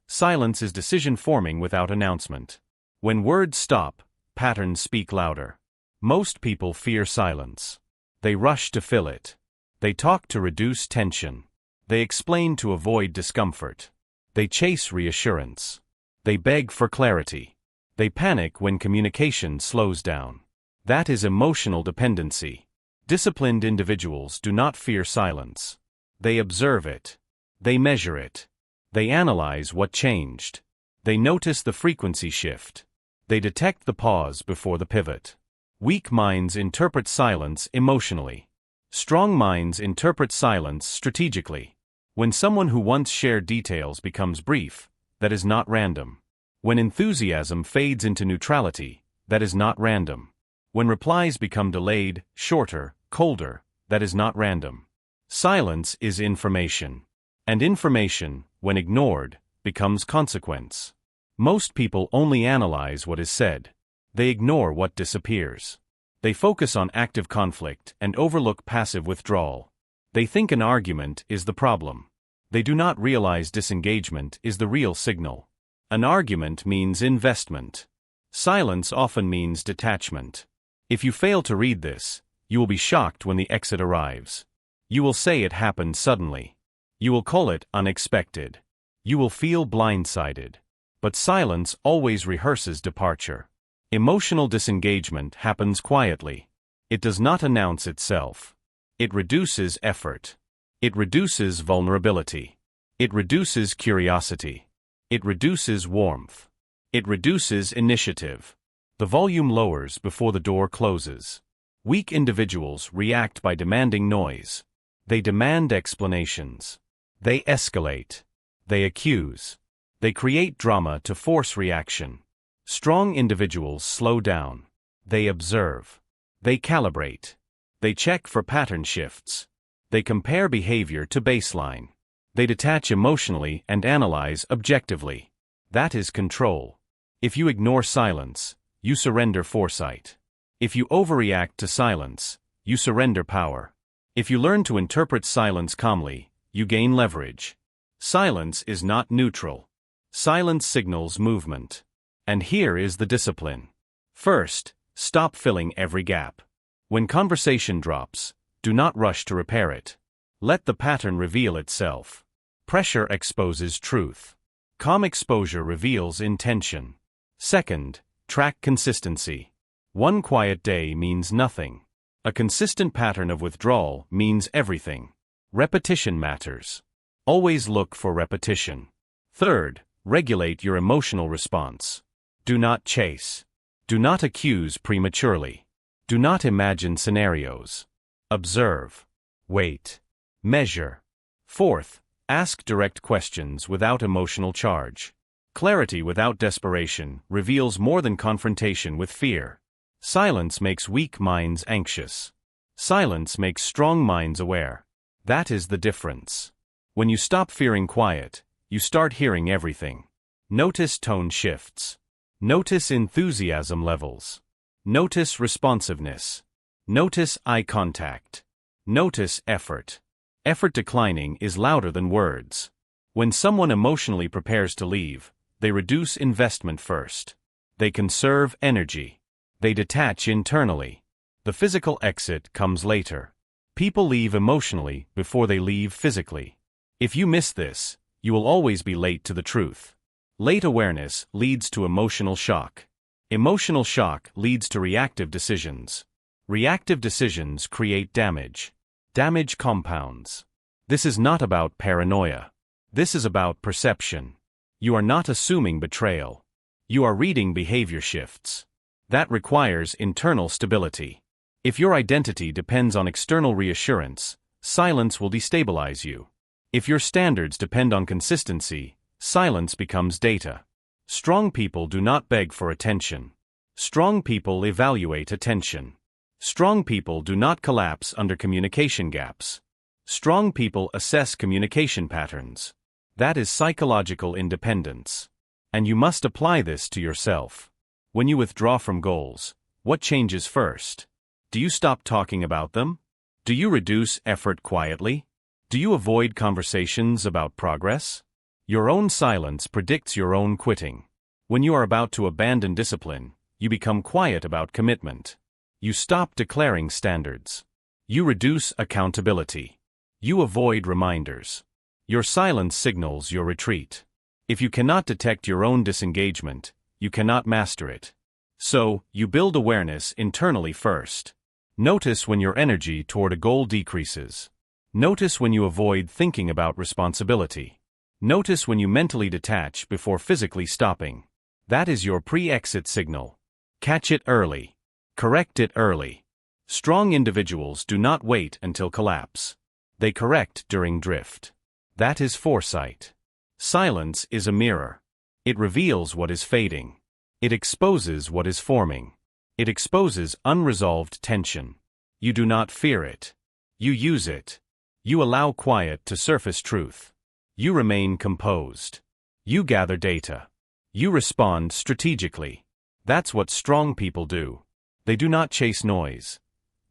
Speaker 1: Silence is decision forming without announcement. When words stop, patterns speak louder. Most people fear silence. They rush to fill it. They talk to reduce tension. They explain to avoid discomfort. They chase reassurance. They beg for clarity. They panic when communication slows down. That is emotional dependency. Disciplined individuals do not fear silence. They observe it. They measure it. They analyze what changed. They notice the frequency shift. They detect the pause before the pivot. Weak minds interpret silence emotionally. Strong minds interpret silence strategically. When someone who once shared details becomes brief, that is not random. When enthusiasm fades into neutrality, that is not random. When replies become delayed, shorter, colder, that is not random. Silence is information. And information, when ignored, becomes consequence. Most people only analyze what is said. They ignore what disappears. They focus on active conflict and overlook passive withdrawal. They think an argument is the problem. They do not realize disengagement is the real signal. An argument means investment. Silence often means detachment. If you fail to read this, you will be shocked when the exit arrives. You will say it happened suddenly. You will call it unexpected. You will feel blindsided. But silence always rehearses departure. Emotional disengagement happens quietly. It does not announce itself. It reduces effort. It reduces vulnerability. It reduces curiosity. It reduces warmth. It reduces initiative. The volume lowers before the door closes. Weak individuals react by demanding noise. They demand explanations. They escalate. They accuse. They create drama to force reaction. Strong individuals slow down. They observe. They calibrate. They check for pattern shifts. They compare behavior to baseline. They detach emotionally and analyze objectively. That is control. If you ignore silence, you surrender foresight. If you overreact to silence, you surrender power. If you learn to interpret silence calmly, you gain leverage. Silence is not neutral. Silence signals movement. And here is the discipline. First, stop filling every gap. When conversation drops, do not rush to repair it. Let the pattern reveal itself. Pressure exposes truth. Calm exposure reveals intention. Second, track consistency. One quiet day means nothing. A consistent pattern of withdrawal means everything. Repetition matters. Always look for repetition. Third, regulate your emotional response. Do not chase. Do not accuse prematurely. Do not imagine scenarios. Observe. Wait. Measure. Fourth, ask direct questions without emotional charge. Clarity without desperation reveals more than confrontation with fear. Silence makes weak minds anxious. Silence makes strong minds aware. That is the difference. When you stop fearing quiet, you start hearing everything. Notice tone shifts. Notice enthusiasm levels. Notice responsiveness. Notice eye contact. Notice effort. Effort declining is louder than words. When someone emotionally prepares to leave, they reduce investment first. They conserve energy. They detach internally. The physical exit comes later. People leave emotionally before they leave physically. If you miss this, you will always be late to the truth. Late awareness leads to emotional shock. Emotional shock leads to reactive decisions. Reactive decisions create damage. Damage compounds. This is not about paranoia. This is about perception. You are not assuming betrayal. You are reading behavior shifts. That requires internal stability. If your identity depends on external reassurance, silence will destabilize you. If your standards depend on consistency, silence becomes data. Strong people do not beg for attention. Strong people evaluate attention. Strong people do not collapse under communication gaps. Strong people assess communication patterns. That is psychological independence. And you must apply this to yourself. When you withdraw from goals, what changes first? Do you stop talking about them? Do you reduce effort quietly? Do you avoid conversations about progress? Your own silence predicts your own quitting. When you are about to abandon discipline, you become quiet about commitment. You stop declaring standards. You reduce accountability. You avoid reminders. Your silence signals your retreat. If you cannot detect your own disengagement, you cannot master it. So, you build awareness internally first. Notice when your energy toward a goal decreases. Notice when you avoid thinking about responsibility. Notice when you mentally detach before physically stopping. That is your pre-exit signal. Catch it early. Correct it early. Strong individuals do not wait until collapse. They correct during drift. That is foresight. Silence is a mirror. It reveals what is fading. It exposes what is forming. It exposes unresolved tension. You do not fear it. You use it. You allow quiet to surface truth. You remain composed. You gather data. You respond strategically. That's what strong people do. They do not chase noise.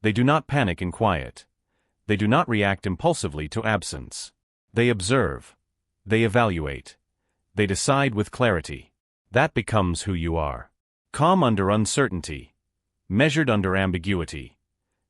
Speaker 1: They do not panic in quiet. They do not react impulsively to absence. They observe. They evaluate. They decide with clarity. That becomes who you are. Calm under uncertainty. Measured under ambiguity.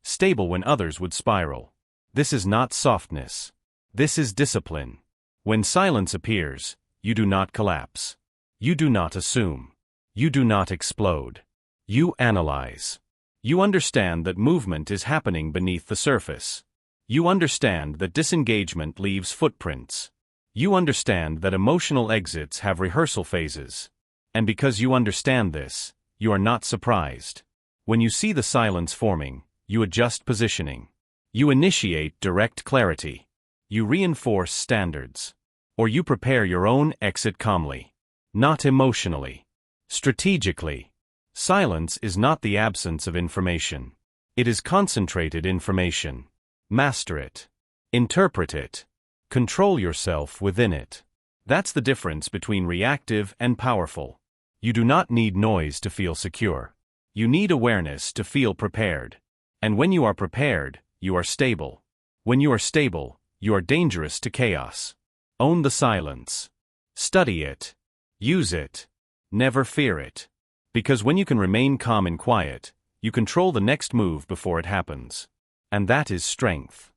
Speaker 1: Stable when others would spiral. This is not softness. This is discipline. When silence appears, you do not collapse. You do not assume. You do not explode. You analyze. You understand that movement is happening beneath the surface. You understand that disengagement leaves footprints. You understand that emotional exits have rehearsal phases. And because you understand this, you are not surprised. When you see the silence forming, you adjust positioning. You initiate direct clarity. You reinforce standards. Or you prepare your own exit calmly. Not emotionally. Strategically. Silence is not the absence of information. It is concentrated information. Master it. Interpret it. Control yourself within it. That's the difference between reactive and powerful. You do not need noise to feel secure. You need awareness to feel prepared. And when you are prepared, you are stable. When you are stable, you are dangerous to chaos. Own the silence. Study it. Use it. Never fear it. Because when you can remain calm and quiet, you control the next move before it happens. And that is strength.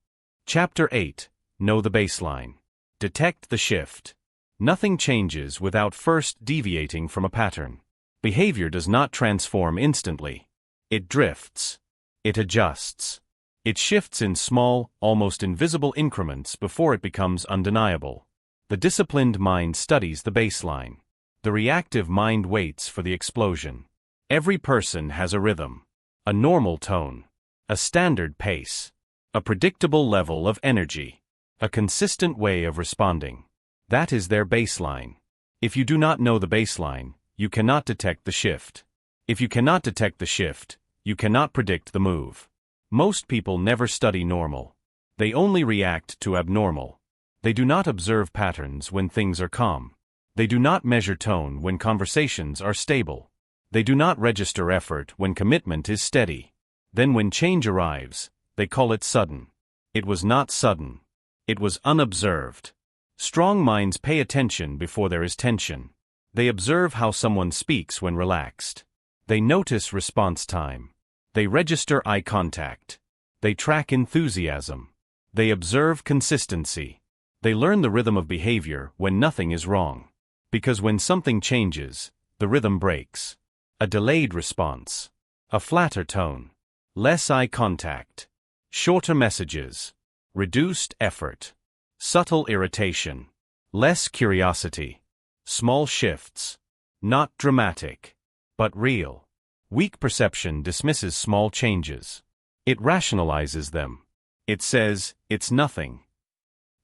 Speaker 1: Chapter 8. Know the baseline. Detect the shift. Nothing changes without first deviating from a pattern. Behavior does not transform instantly. It drifts. It adjusts. It shifts in small, almost invisible increments before it becomes undeniable. The disciplined mind studies the baseline. The reactive mind waits for the explosion. Every person has a rhythm, a normal tone, a standard pace, a predictable level of energy, a consistent way of responding. That is their baseline. If you do not know the baseline, you cannot detect the shift. If you cannot detect the shift, you cannot predict the move. Most people never study normal. They only react to abnormal. They do not observe patterns when things are calm. They do not measure tone when conversations are stable. They do not register effort when commitment is steady. Then when change arrives, they call it sudden. It was not sudden. It was unobserved. Strong minds pay attention before there is tension. They observe how someone speaks when relaxed. They notice response time. They register eye contact. They track enthusiasm. They observe consistency. They learn the rhythm of behavior when nothing is wrong. Because when something changes, the rhythm breaks. A delayed response. A flatter tone. Less eye contact. Shorter messages. Reduced effort. Subtle irritation. Less curiosity. Small shifts. Not dramatic, but real. Weak perception dismisses small changes. It rationalizes them. It says, it's nothing.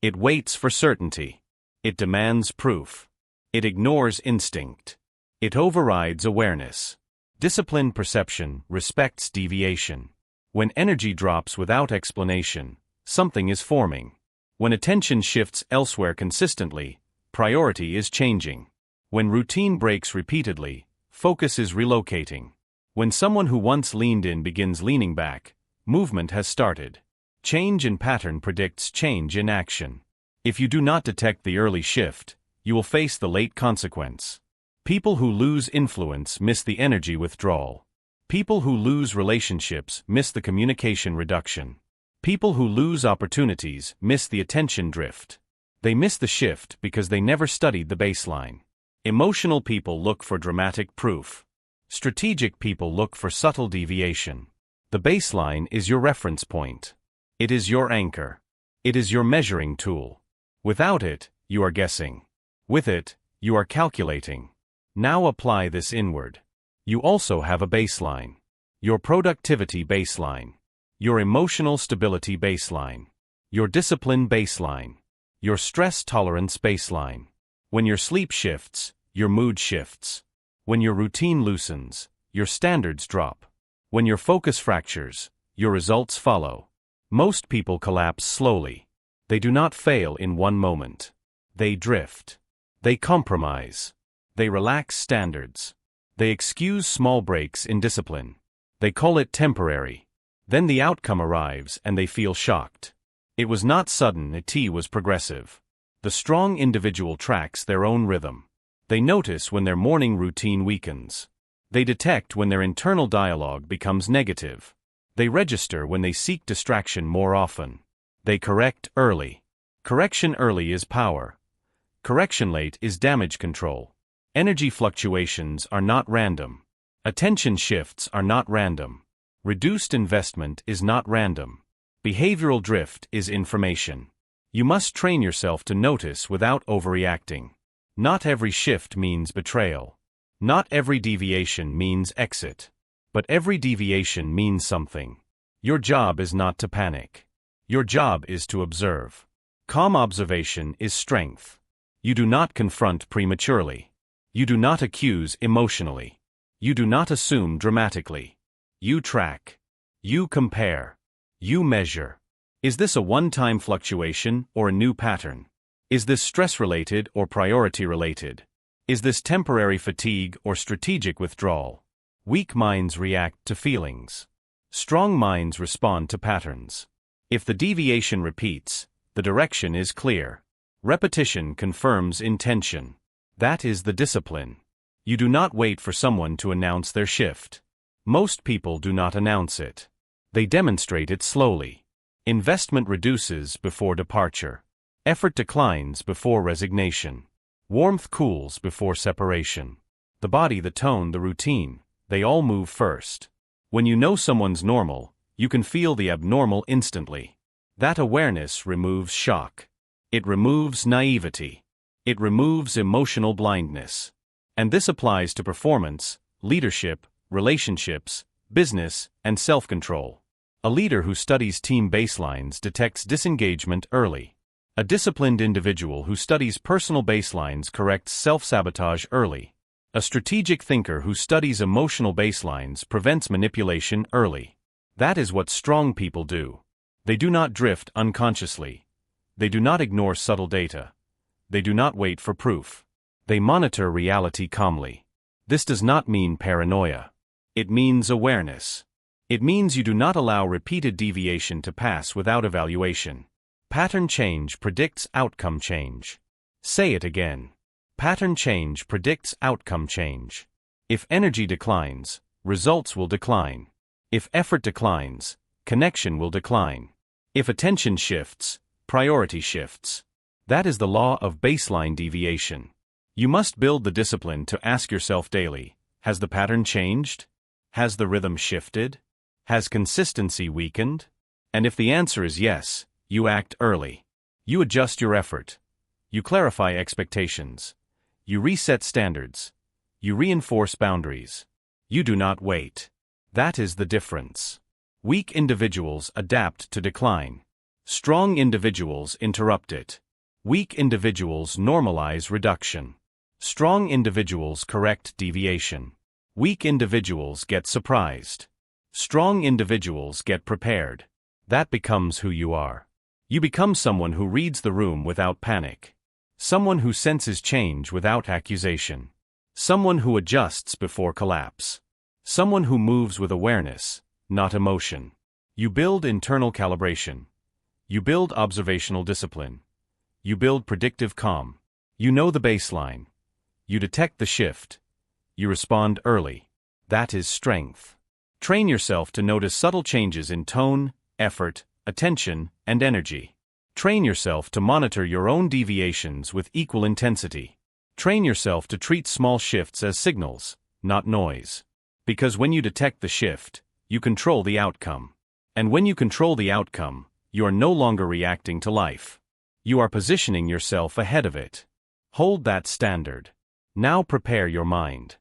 Speaker 1: It waits for certainty. It demands proof. It ignores instinct. It overrides awareness. Disciplined perception respects deviation. When energy drops without explanation, something is forming. When attention shifts elsewhere consistently, priority is changing. When routine breaks repeatedly, focus is relocating. When someone who once leaned in begins leaning back, movement has started. Change in pattern predicts change in action. If you do not detect the early shift, you will face the late consequence. People who lose influence miss the energy withdrawal. People who lose relationships miss the communication reduction. People who lose opportunities miss the attention drift. They miss the shift because they never studied the baseline. Emotional people look for dramatic proof. Strategic people look for subtle deviation. The baseline is your reference point. It is your anchor. It is your measuring tool. Without it, you are guessing. With it, you are calculating. Now apply this inward. You also have a baseline. Your productivity baseline. Your emotional stability baseline. Your discipline baseline. Your stress tolerance baseline. When your sleep shifts, your mood shifts. When your routine loosens, your standards drop. When your focus fractures, your results follow. Most people collapse slowly. They do not fail in one moment. They drift. They compromise. They relax standards. They excuse small breaks in discipline. They call it temporary. Then the outcome arrives and they feel shocked. It was not sudden, it was progressive. The strong individual tracks their own rhythm. They notice when their morning routine weakens. They detect when their internal dialogue becomes negative. They register when they seek distraction more often. They correct early. Correction early is power. Correction late is damage control. Energy fluctuations are not random. Attention shifts are not random. Reduced investment is not random. Behavioral drift is information. You must train yourself to notice without overreacting. Not every shift means betrayal. Not every deviation means exit. But every deviation means something. Your job is not to panic. Your job is to observe. Calm observation is strength. You do not confront prematurely. You do not accuse emotionally. You do not assume dramatically. You track. You compare. You measure. Is this a one-time fluctuation or a new pattern? Is this stress-related or priority-related? Is this temporary fatigue or strategic withdrawal? Weak minds react to feelings. Strong minds respond to patterns. If the deviation repeats, the direction is clear. Repetition confirms intention. That is the discipline. You do not wait for someone to announce their shift. Most people do not announce it. They demonstrate it slowly. Investment reduces before departure. Effort declines before resignation. Warmth cools before separation. The body, the tone, the routine, they all move first. When you know someone's normal, you can feel the abnormal instantly. That awareness removes shock. It removes naivety. It removes emotional blindness. And this applies to performance, leadership, relationships, business, and self-control. A leader who studies team baselines detects disengagement early. A disciplined individual who studies personal baselines corrects self-sabotage early. A strategic thinker who studies emotional baselines prevents manipulation early. That is what strong people do. They do not drift unconsciously. They do not ignore subtle data. They do not wait for proof. They monitor reality calmly. This does not mean paranoia. It means awareness. It means you do not allow repeated deviation to pass without evaluation. Pattern change predicts outcome change. Say it again. Pattern change predicts outcome change. If energy declines, results will decline. If effort declines, connection will decline. If attention shifts, priority shifts. That is the law of baseline deviation. You must build the discipline to ask yourself daily, has the pattern changed? Has the rhythm shifted? Has consistency weakened? And if the answer is yes, you act early. You adjust your effort. You clarify expectations. You reset standards. You reinforce boundaries. You do not wait. That is the difference. Weak individuals adapt to decline. Strong individuals interrupt it. Weak individuals normalize reduction. Strong individuals correct deviation. Weak individuals get surprised. Strong individuals get prepared. That becomes who you are. You become someone who reads the room without panic. Someone who senses change without accusation. Someone who adjusts before collapse. Someone who moves with awareness, not emotion. You build internal calibration. You build observational discipline. You build predictive calm. You know the baseline. You detect the shift. You respond early. That is strength. Train yourself to notice subtle changes in tone, effort, attention, and energy. Train yourself to monitor your own deviations with equal intensity. Train yourself to treat small shifts as signals, not noise. Because when you detect the shift, you control the outcome. And when you control the outcome, you are no longer reacting to life. You are positioning yourself ahead of it. Hold that standard. Now prepare your mind.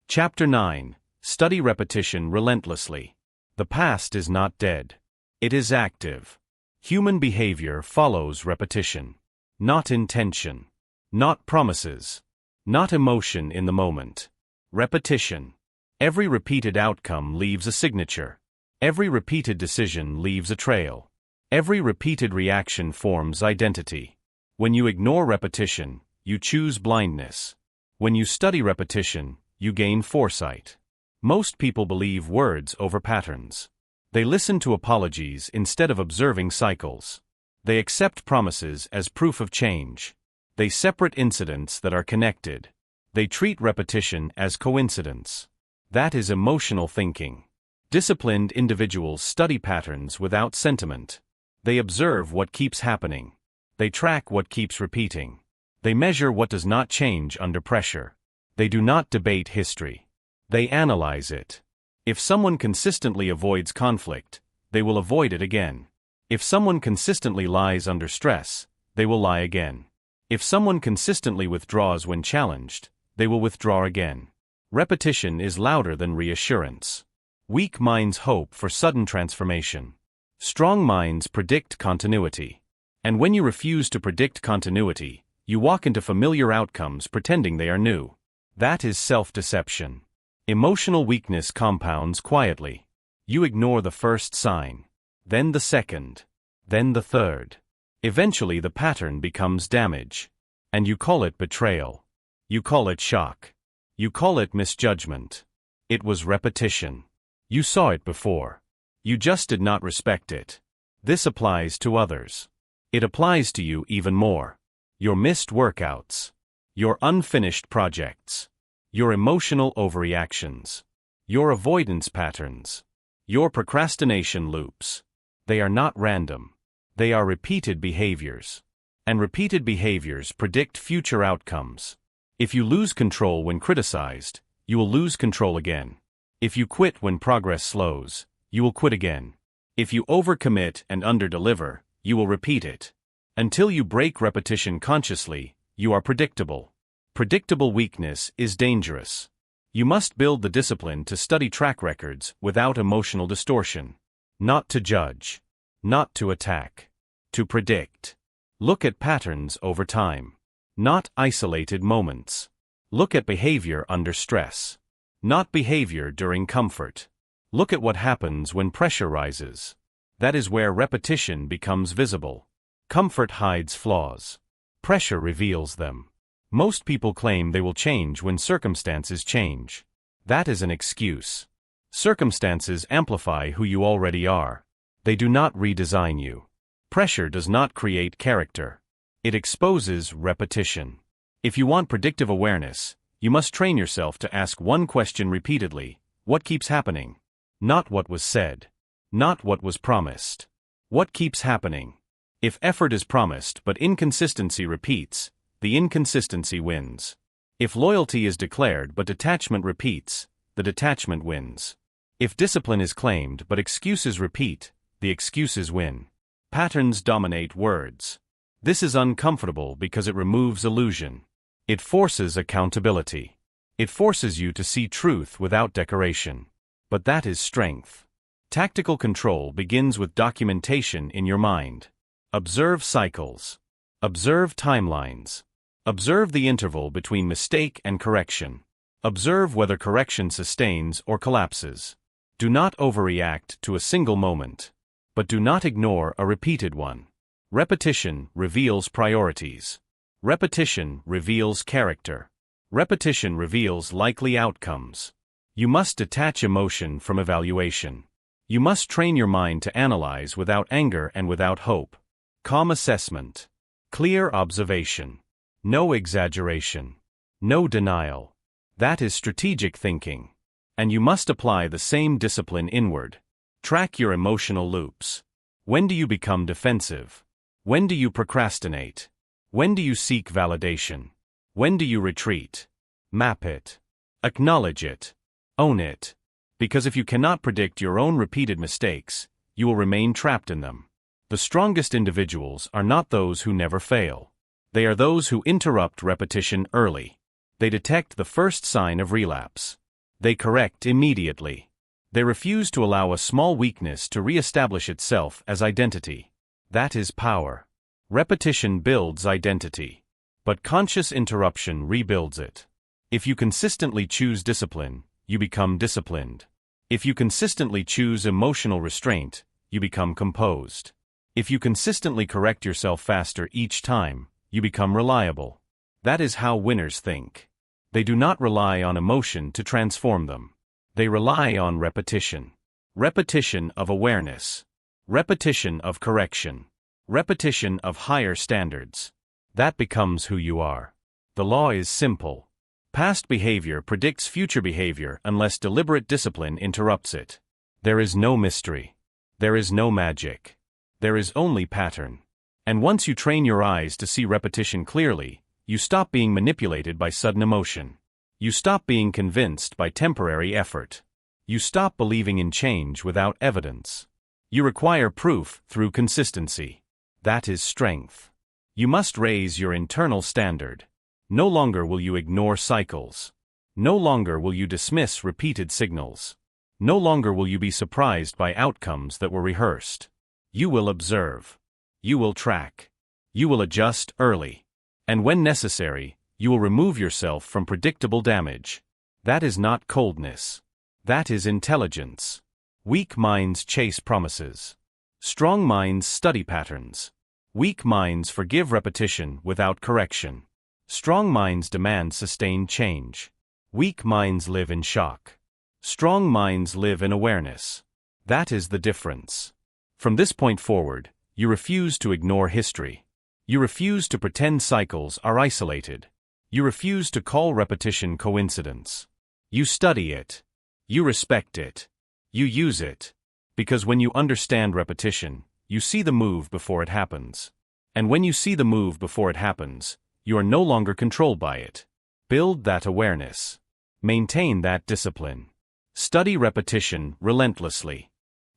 Speaker 1: Chapter 9. Study repetition relentlessly. The past is not dead. It is active. Human behavior follows repetition. Not intention. Not promises. Not emotion in the moment. Repetition. Every repeated outcome leaves a signature. Every repeated decision leaves a trail. Every repeated reaction forms identity. When you ignore repetition, you choose blindness. When you study repetition, you gain foresight. Most people believe words over patterns. They listen to apologies instead of observing cycles. They accept promises as proof of change. They separate incidents that are connected. They treat repetition as coincidence. That is emotional thinking. Disciplined individuals study patterns without sentiment. They observe what keeps happening. They track what keeps repeating. They measure what does not change under pressure. They do not debate history. They analyze it. If someone consistently avoids conflict, they will avoid it again. If someone consistently lies under stress, they will lie again. If someone consistently withdraws when challenged, they will withdraw again. Repetition is louder than reassurance. Weak minds hope for sudden transformation. Strong minds predict continuity. And when you refuse to predict continuity, you walk into familiar outcomes pretending they are new. That is self-deception. Emotional weakness compounds quietly. You ignore the first sign, then the second, then the third. Eventually the pattern becomes damage. And you call it betrayal. You call it shock. You call it misjudgment. It was repetition. You saw it before. You just did not respect it. This applies to others. It applies to you even more. Your missed workouts. Your unfinished projects. Your emotional overreactions. Your avoidance patterns. Your procrastination loops. They are not random. They are repeated behaviors. And repeated behaviors predict future outcomes. If you lose control when criticized, you will lose control again. If you quit when progress slows, you will quit again. If you overcommit and underdeliver, you will repeat it. Until you break repetition consciously, you are predictable. Predictable weakness is dangerous. You must build the discipline to study track records without emotional distortion. Not to judge. Not to attack. To predict. Look at patterns over time. Not isolated moments. Look at behavior under stress. Not behavior during comfort. Look at what happens when pressure rises. That is where repetition becomes visible. Comfort hides flaws. Pressure reveals them. Most people claim they will change when circumstances change. That is an excuse. Circumstances amplify who you already are. They do not redesign you. Pressure does not create character. It exposes repetition. If you want predictive awareness, you must train yourself to ask one question repeatedly: what keeps happening? Not what was said. Not what was promised. What keeps happening? If effort is promised but inconsistency repeats, the inconsistency wins. If loyalty is declared but detachment repeats, the detachment wins. If discipline is claimed but excuses repeat, the excuses win. Patterns dominate words. This is uncomfortable because it removes illusion. It forces accountability. It forces you to see truth without decoration. But that is strength. Tactical control begins with documentation in your mind. Observe cycles. Observe timelines. Observe the interval between mistake and correction. Observe whether correction sustains or collapses. Do not overreact to a single moment. But do not ignore a repeated one. Repetition reveals priorities. Repetition reveals character. Repetition reveals likely outcomes. You must detach emotion from evaluation. You must train your mind to analyze without anger and without hope. Calm assessment. Clear observation. No exaggeration. No denial. That is strategic thinking. And you must apply the same discipline inward. Track your emotional loops. When do you become defensive? When do you procrastinate? When do you seek validation? When do you retreat? Map it. Acknowledge it. Own it. Because if you cannot predict your own repeated mistakes, you will remain trapped in them. The strongest individuals are not those who never fail. They are those who interrupt repetition early. They detect the first sign of relapse. They correct immediately. They refuse to allow a small weakness to re-establish itself as identity. That is power. Repetition builds identity. But conscious interruption rebuilds it. If you consistently choose discipline, you become disciplined. If you consistently choose emotional restraint, you become composed. If you consistently correct yourself faster each time, you become reliable. That is how winners think. They do not rely on emotion to transform them. They rely on repetition. Repetition of awareness. Repetition of correction. Repetition of higher standards. That becomes who you are. The law is simple. Past behavior predicts future behavior unless deliberate discipline interrupts it. There is no mystery. There is no magic. There is only pattern. And once you train your eyes to see repetition clearly, you stop being manipulated by sudden emotion. You stop being convinced by temporary effort. You stop believing in change without evidence. You require proof through consistency. That is strength. You must raise your internal standard. No longer will you ignore cycles. No longer will you dismiss repeated signals. No longer will you be surprised by outcomes that were rehearsed. You will observe. You will track. You will adjust early. And when necessary, you will remove yourself from predictable damage. That is not coldness. That is intelligence. Weak minds chase promises. Strong minds study patterns. Weak minds forgive repetition without correction. Strong minds demand sustained change. Weak minds live in shock. Strong minds live in awareness. That is the difference. From this point forward, you refuse to ignore history. You refuse to pretend cycles are isolated. You refuse to call repetition coincidence. You study it. You respect it. You use it. Because when you understand repetition, you see the move before it happens. And when you see the move before it happens, you are no longer controlled by it. Build that awareness. Maintain that discipline. Study repetition relentlessly.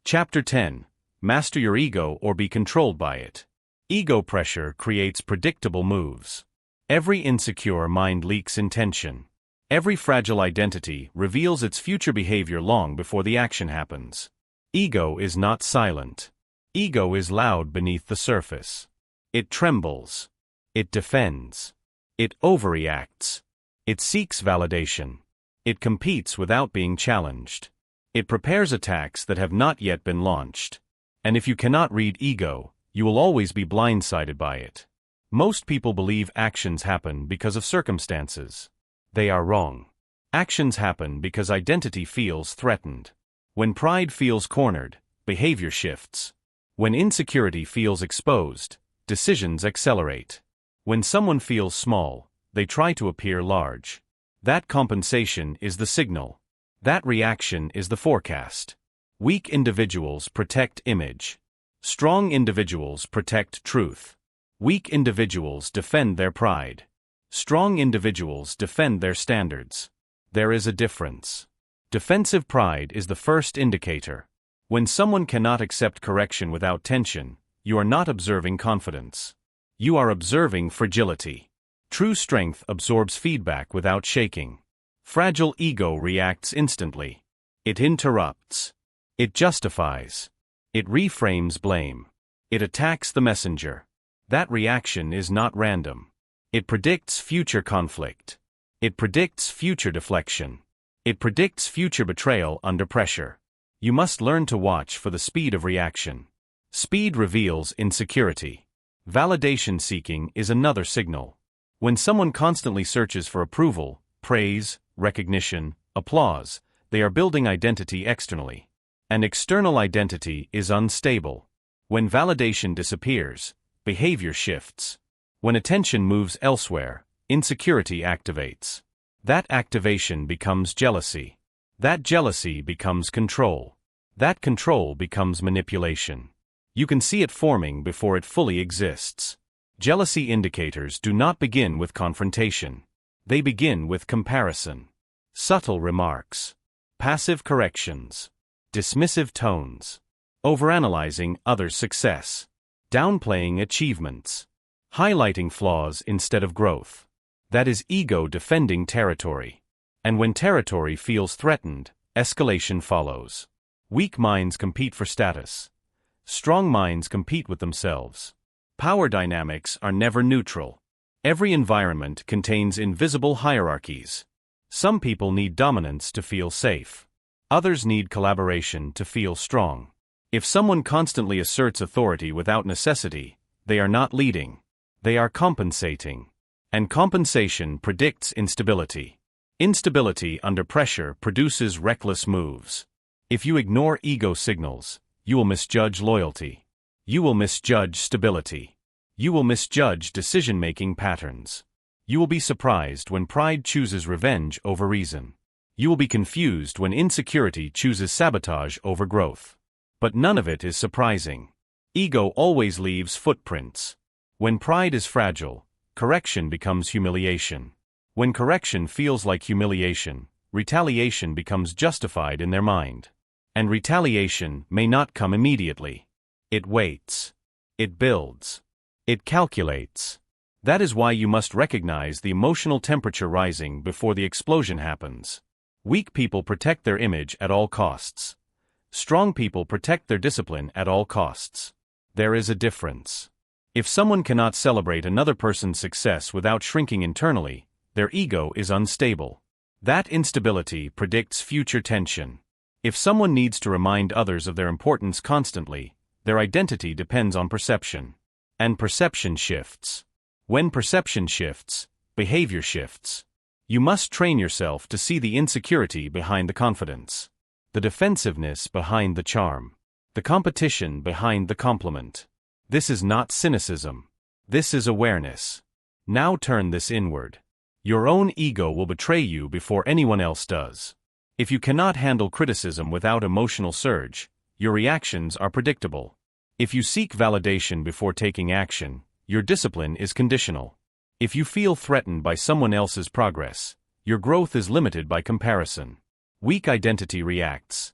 Speaker 1: Chapter 10. Master your ego or be controlled by it. Ego pressure creates predictable moves. Every insecure mind leaks intention. Every fragile identity reveals its future behavior long before the action happens. Ego is not silent. Ego is loud beneath the surface. It trembles. It defends. It overreacts. It seeks validation. It competes without being challenged. It prepares attacks that have not yet been launched. And if you cannot read ego, You will always be blindsided by it. Most people believe actions happen because of circumstances. They are wrong. Actions happen because identity feels threatened. When pride feels cornered, behavior shifts. When insecurity feels exposed, decisions accelerate. When someone feels small, they try to appear large. That compensation is the signal. That reaction is the forecast. Weak individuals protect image. Strong individuals protect truth. Weak individuals defend their pride. Strong individuals defend their standards. There is a difference. Defensive pride is the first indicator. When someone cannot accept correction without tension, you are not observing confidence. You are observing fragility. True strength absorbs feedback without shaking. Fragile ego reacts instantly. It interrupts. It justifies. It reframes blame. It attacks the messenger. That reaction is not random. It predicts future conflict. It predicts future deflection. It predicts future betrayal under pressure. You must learn to watch for the speed of reaction. Speed reveals insecurity. Validation seeking is another signal. When someone constantly searches for approval, praise, recognition, applause, they are building identity externally. An external identity is unstable. When validation disappears, behavior shifts. When attention moves elsewhere, insecurity activates. That activation becomes jealousy. That jealousy becomes control. That control becomes manipulation. You can see it forming before it fully exists. Jealousy indicators do not begin with confrontation. They begin with comparison. Subtle remarks. Passive corrections. Dismissive tones. Overanalyzing others' success. Downplaying achievements. Highlighting flaws instead of growth. That is ego defending territory. And when territory feels threatened, escalation follows. Weak minds compete for status. Strong minds compete with themselves. Power dynamics are never neutral. Every environment contains invisible hierarchies. Some people need dominance to feel safe. Others need collaboration to feel strong. If someone constantly asserts authority without necessity, they are not leading. They are compensating. And compensation predicts instability. Instability under pressure produces reckless moves. If you ignore ego signals, you will misjudge loyalty. You will misjudge stability. You will misjudge decision-making patterns. You will be surprised when pride chooses revenge over reason. You will be confused when insecurity chooses sabotage over growth. But none of it is surprising. Ego always leaves footprints. When pride is fragile, correction becomes humiliation. When correction feels like humiliation, retaliation becomes justified in their mind. And retaliation may not come immediately. It waits. It builds. It calculates. That is why you must recognize the emotional temperature rising before the explosion happens. Weak people protect their image at all costs. Strong people protect their discipline at all costs. There is a difference. If someone cannot celebrate another person's success without shrinking internally, their ego is unstable. That instability predicts future tension. If someone needs to remind others of their importance constantly, their identity depends on perception. And perception shifts. When perception shifts, behavior shifts. You must train yourself to see the insecurity behind the confidence, the defensiveness behind the charm, the competition behind the compliment. This is not cynicism. This is awareness. Now turn this inward. Your own ego will betray you before anyone else does. If you cannot handle criticism without emotional surge, your reactions are predictable. If you seek validation before taking action, your discipline is conditional. If you feel threatened by someone else's progress, your growth is limited by comparison. Weak identity reacts.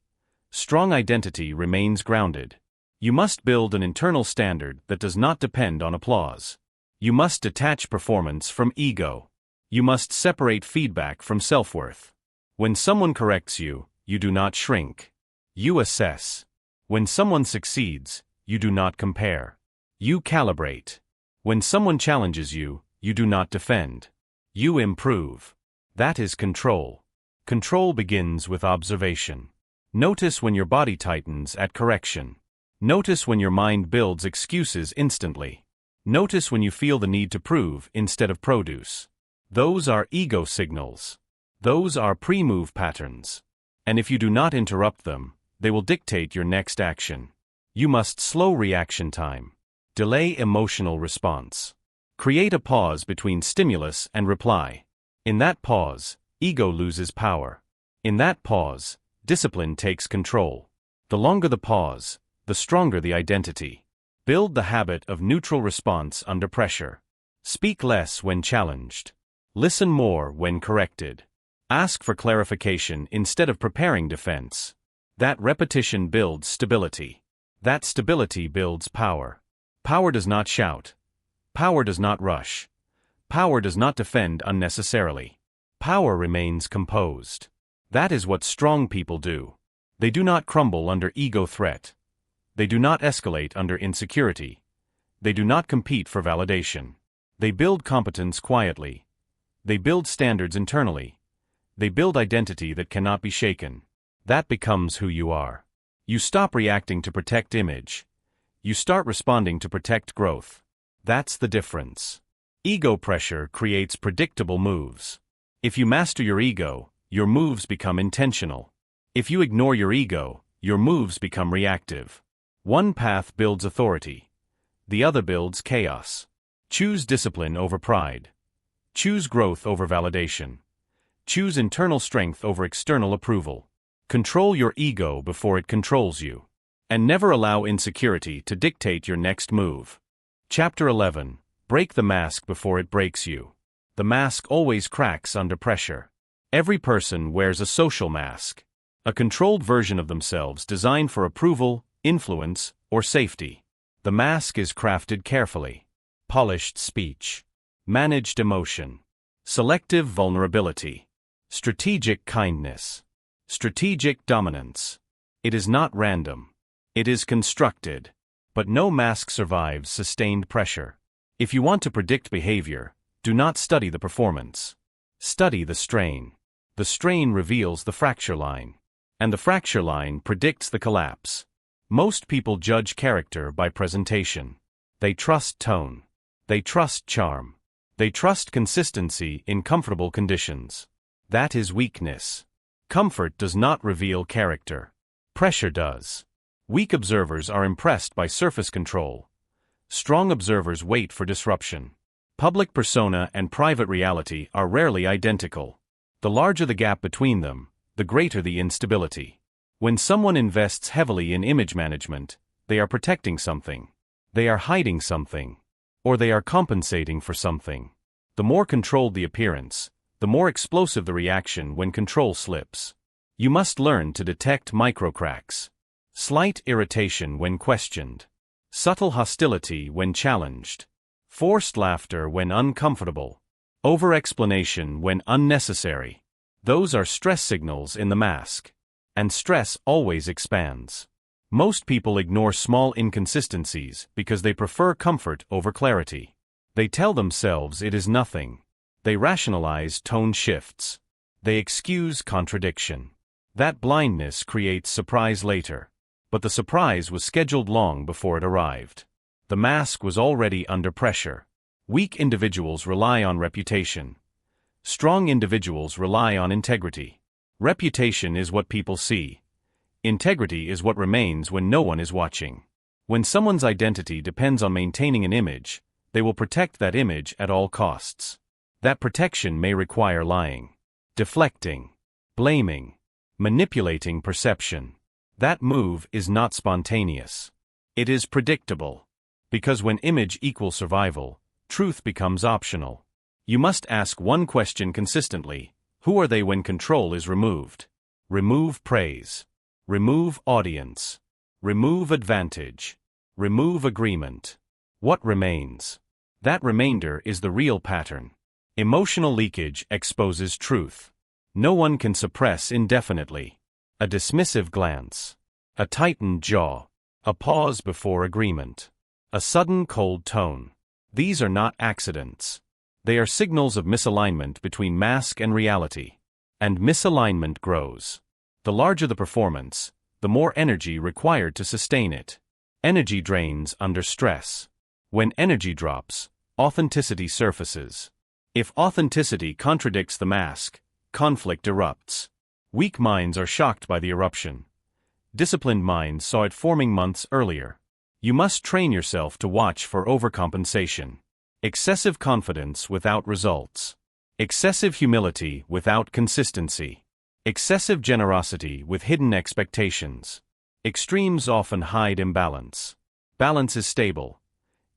Speaker 1: Strong identity remains grounded. You must build an internal standard that does not depend on applause. You must detach performance from ego. You must separate feedback from self-worth. When someone corrects you, you do not shrink. You assess. When someone succeeds, you do not compare. You calibrate. When someone challenges you, you do not defend. You improve. That is control. Control begins with observation. Notice when your body tightens at correction. Notice when your mind builds excuses instantly. Notice when you feel the need to prove instead of produce. Those are ego signals. Those are pre-move patterns. And if you do not interrupt them, they will dictate your next action. You must slow reaction time. Delay emotional response. Create a pause between stimulus and reply. In that pause, ego loses power. In that pause, discipline takes control. The longer the pause, the stronger the identity. Build the habit of neutral response under pressure. Speak less when challenged. Listen more when corrected. Ask for clarification instead of preparing defense. That repetition builds stability. That stability builds power. Power does not shout. Power does not rush. Power does not defend unnecessarily. Power remains composed. That is what strong people do. They do not crumble under ego threat. They do not escalate under insecurity. They do not compete for validation. They build competence quietly. They build standards internally. They build identity that cannot be shaken. That becomes who you are. You stop reacting to protect image. You start responding to protect growth. That's the difference. Ego pressure creates predictable moves. If you master your ego, your moves become intentional. If you ignore your ego, your moves become reactive. One path builds authority. The other builds chaos. Choose discipline over pride. Choose growth over validation. Choose internal strength over external approval. Control your ego before it controls you. And never allow insecurity to dictate your next move. Chapter 11. Break the mask before it breaks you. The mask always cracks under pressure. Every person wears a social mask. A controlled version of themselves designed for approval, influence, or safety. The mask is crafted carefully. Polished speech. Managed emotion. Selective vulnerability. Strategic kindness. Strategic dominance. It is not random. It is constructed. But no mask survives sustained pressure. If you want to predict behavior, do not study the performance. Study the strain. The strain reveals the fracture line. And the fracture line predicts the collapse. Most people judge character by presentation. They trust tone. They trust charm. They trust consistency in comfortable conditions. That is weakness. Comfort does not reveal character. Pressure does. Weak observers are impressed by surface control. Strong observers wait for disruption. Public persona and private reality are rarely identical. The larger the gap between them, the greater the instability. When someone invests heavily in image management, they are protecting something. They are hiding something. Or they are compensating for something. The more controlled the appearance, the more explosive the reaction when control slips. You must learn to detect microcracks. Slight irritation when questioned. Subtle hostility when challenged. Forced laughter when uncomfortable. Over-explanation when unnecessary. Those are stress signals in the mask. And stress always expands. Most people ignore small inconsistencies because they prefer comfort over clarity. They tell themselves it is nothing. They rationalize tone shifts. They excuse contradiction. That blindness creates surprise later. But the surprise was scheduled long before it arrived. The mask was already under pressure. Weak individuals rely on reputation. Strong individuals rely on integrity. Reputation is what people see. Integrity is what remains when no one is watching. When someone's identity depends on maintaining an image, they will protect that image at all costs. That protection may require lying, deflecting, blaming, manipulating perception. That move is not spontaneous. It is predictable. Because when image equals survival, truth becomes optional. You must ask one question consistently: who are they when control is removed? Remove praise. Remove audience. Remove advantage. Remove agreement. What remains? That remainder is the real pattern. Emotional leakage exposes truth. No one can suppress indefinitely. A dismissive glance. A tightened jaw. A pause before agreement. A sudden cold tone. These are not accidents. They are signals of misalignment between mask and reality. And misalignment grows. The larger the performance, the more energy required to sustain it. Energy drains under stress. When energy drops, authenticity surfaces. If authenticity contradicts the mask, conflict erupts. Weak minds are shocked by the eruption. Disciplined minds saw it forming months earlier. You must train yourself to watch for overcompensation. Excessive confidence without results. Excessive humility without consistency. Excessive generosity with hidden expectations. Extremes often hide imbalance. Balance is stable.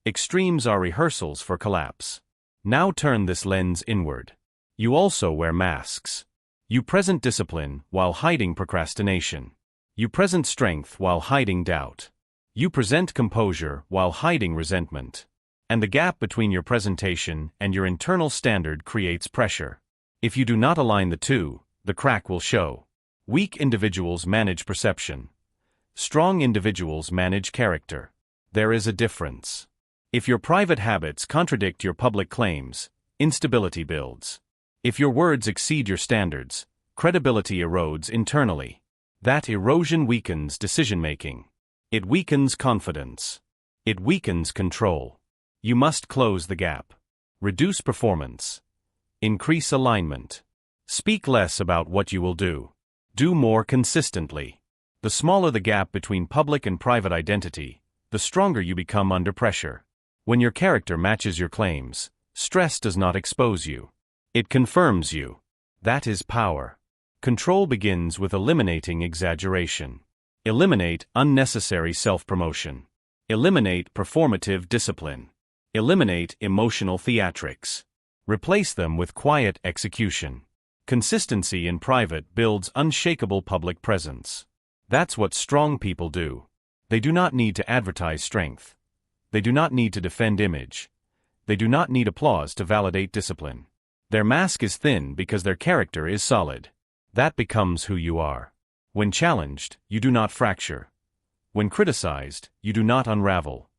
Speaker 1: Extremes are rehearsals for collapse. Now turn this lens inward. You also wear masks. You present discipline while hiding procrastination. You present strength while hiding doubt. You present composure while hiding resentment. And the gap between your presentation and your internal standard creates pressure. If you do not align the two, the crack will show. Weak individuals manage perception. Strong individuals manage character. There is a difference. If your private habits contradict your public claims, instability builds. If your words exceed your standards, credibility erodes internally. That erosion weakens decision-making. It weakens confidence. It weakens control. You must close the gap. Reduce performance. Increase alignment. Speak less about what you will do. Do more consistently. The smaller the gap between public and private identity, the stronger you become under pressure. When your character matches your claims, stress does not expose you. It confirms you. That is power. Control begins with eliminating exaggeration. Eliminate unnecessary self-promotion. Eliminate performative discipline. Eliminate emotional theatrics. Replace them with quiet execution. Consistency in private builds unshakable public presence. That's what strong people do. They do not need to advertise strength. They do not need to defend image. They do not need applause to validate discipline. Their mask is thin because their character is solid. That becomes who you are. When challenged, you do not fracture. When criticized, you do not unravel.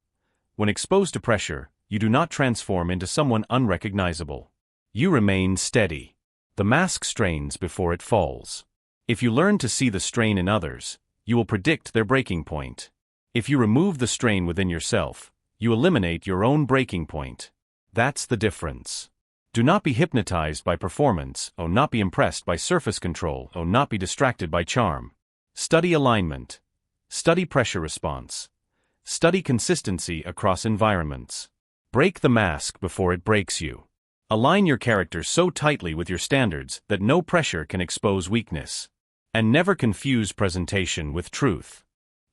Speaker 1: When exposed to pressure, you do not transform into someone unrecognizable. You remain steady. The mask strains before it falls. If you learn to see the strain in others, you will predict their breaking point. If you remove the strain within yourself, you eliminate your own breaking point. That's the difference. Do not be hypnotized by performance, or not be impressed by surface control, or not be distracted by charm. Study alignment. Study pressure response. Study consistency across environments. Break the mask before it breaks you. Align your character so tightly with your standards that no pressure can expose weakness. And never confuse presentation with truth.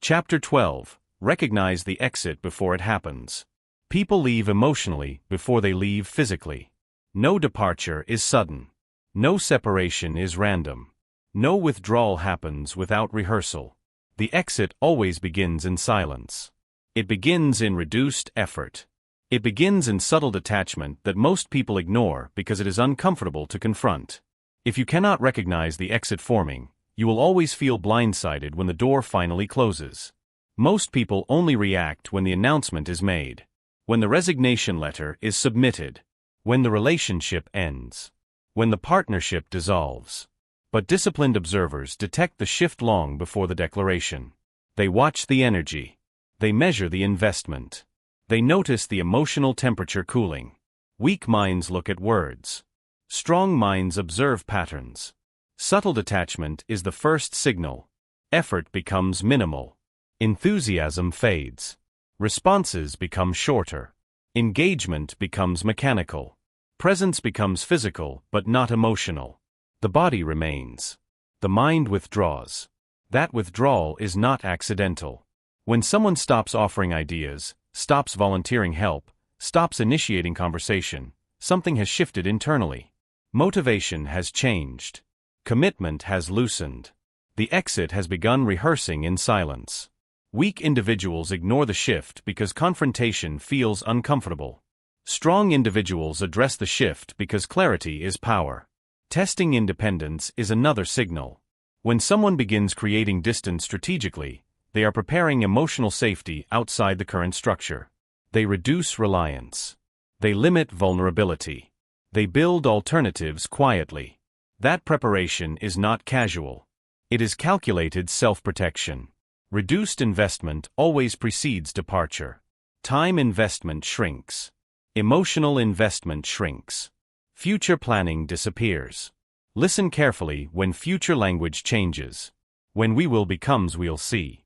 Speaker 1: Chapter 12. Recognize the exit before it happens. People leave emotionally before they leave physically. No departure is sudden. No separation is random. No withdrawal happens without rehearsal. The exit always begins in silence. It begins in reduced effort. It begins in subtle detachment that most people ignore because it is uncomfortable to confront. If you cannot recognize the exit forming, you will always feel blindsided when the door finally closes. Most people only react when the announcement is made, when the resignation letter is submitted, when the relationship ends, when the partnership dissolves. But disciplined observers detect the shift long before the declaration. They watch the energy. They measure the investment. They notice the emotional temperature cooling. Weak minds look at words. Strong minds observe patterns. Subtle detachment is the first signal. Effort becomes minimal. Enthusiasm fades. Responses become shorter. Engagement becomes mechanical. Presence becomes physical but not emotional. The body remains. The mind withdraws. That withdrawal is not accidental. When someone stops offering ideas, stops volunteering help, stops initiating conversation, something has shifted internally. Motivation has changed. Commitment has loosened. The exit has begun rehearsing in silence. Weak individuals ignore the shift because confrontation feels uncomfortable. Strong individuals address the shift because clarity is power. Testing independence is another signal. When someone begins creating distance strategically, they are preparing emotional safety outside the current structure. They reduce reliance. They limit vulnerability. They build alternatives quietly. That preparation is not casual. It is calculated self-protection. Reduced investment always precedes departure. Time investment shrinks. Emotional investment shrinks. Future planning disappears. Listen carefully when future language changes. When we will becomes we'll see.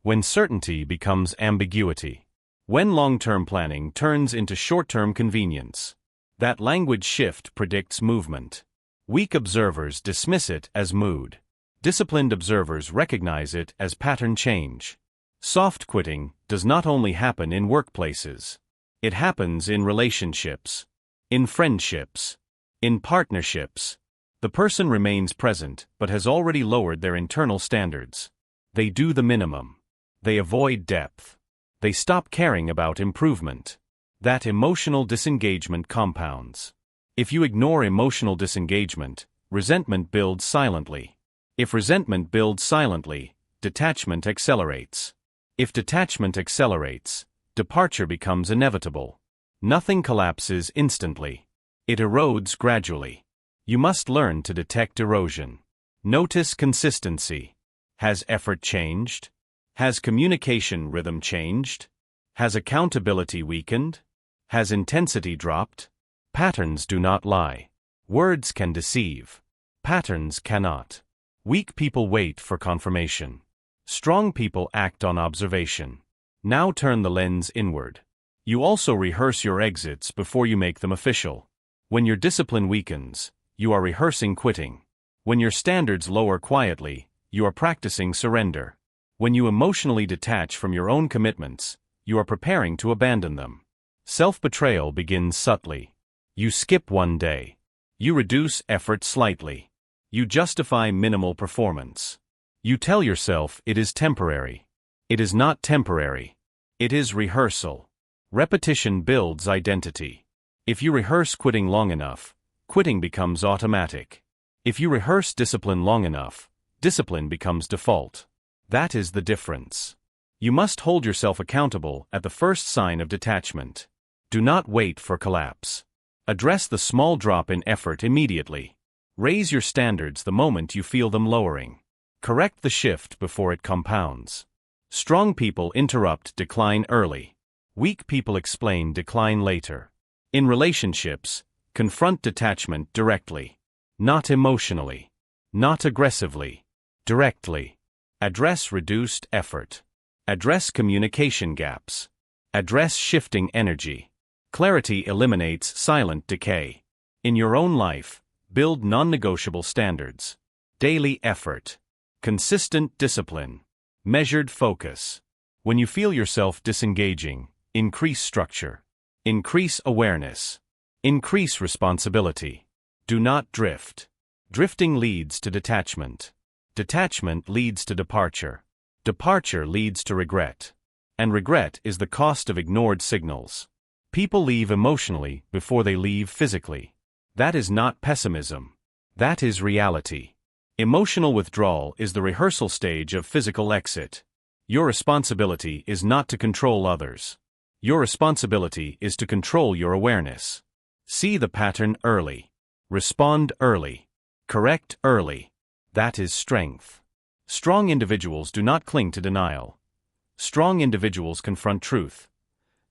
Speaker 1: When certainty becomes ambiguity. When long-term planning turns into short-term convenience. That language shift predicts movement. Weak observers dismiss it as mood. Disciplined observers recognize it as pattern change. Soft quitting does not only happen in workplaces. It happens in relationships, in friendships, in partnerships. The person remains present but has already lowered their internal standards. They do the minimum. They avoid depth. They stop caring about improvement. That emotional disengagement compounds. If you ignore emotional disengagement, resentment builds silently. If resentment builds silently, detachment accelerates. If detachment accelerates, departure becomes inevitable. Nothing collapses instantly. It erodes gradually. You must learn to detect erosion. Notice consistency. Has effort changed? Has communication rhythm changed? Has accountability weakened? Has intensity dropped? Patterns do not lie. Words can deceive. Patterns cannot. Weak people wait for confirmation. Strong people act on observation. Now turn the lens inward. You also rehearse your exits before you make them official. When your discipline weakens, you are rehearsing quitting. When your standards lower quietly, you are practicing surrender. When you emotionally detach from your own commitments, you are preparing to abandon them. Self-betrayal begins subtly. You skip one day. You reduce effort slightly. You justify minimal performance. You tell yourself it is temporary. It is not temporary. It is rehearsal. Repetition builds identity. If you rehearse quitting long enough, quitting becomes automatic. If you rehearse discipline long enough, discipline becomes default. That is the difference. You must hold yourself accountable at the first sign of detachment. Do not wait for collapse. Address the small drop in effort immediately. Raise your standards the moment you feel them lowering. Correct the shift before it compounds. Strong people interrupt decline early. Weak people explain decline later. In relationships, confront detachment directly. Not emotionally. Not aggressively. Directly. Address reduced effort. Address communication gaps. Address shifting energy. Clarity eliminates silent decay. In your own life, build non-negotiable standards. Daily effort. Consistent discipline. Measured focus. When you feel yourself disengaging, increase structure. Increase awareness. Increase responsibility. Do not drift. Drifting leads to detachment. Detachment leads to departure. Departure leads to regret. And regret is the cost of ignored signals. People leave emotionally before they leave physically. That is not pessimism. That is reality. Emotional withdrawal is the rehearsal stage of physical exit. Your responsibility is not to control others. Your responsibility is to control your awareness. See the pattern early. Respond early. Correct early. That is strength. Strong individuals do not cling to denial. Strong individuals confront truth.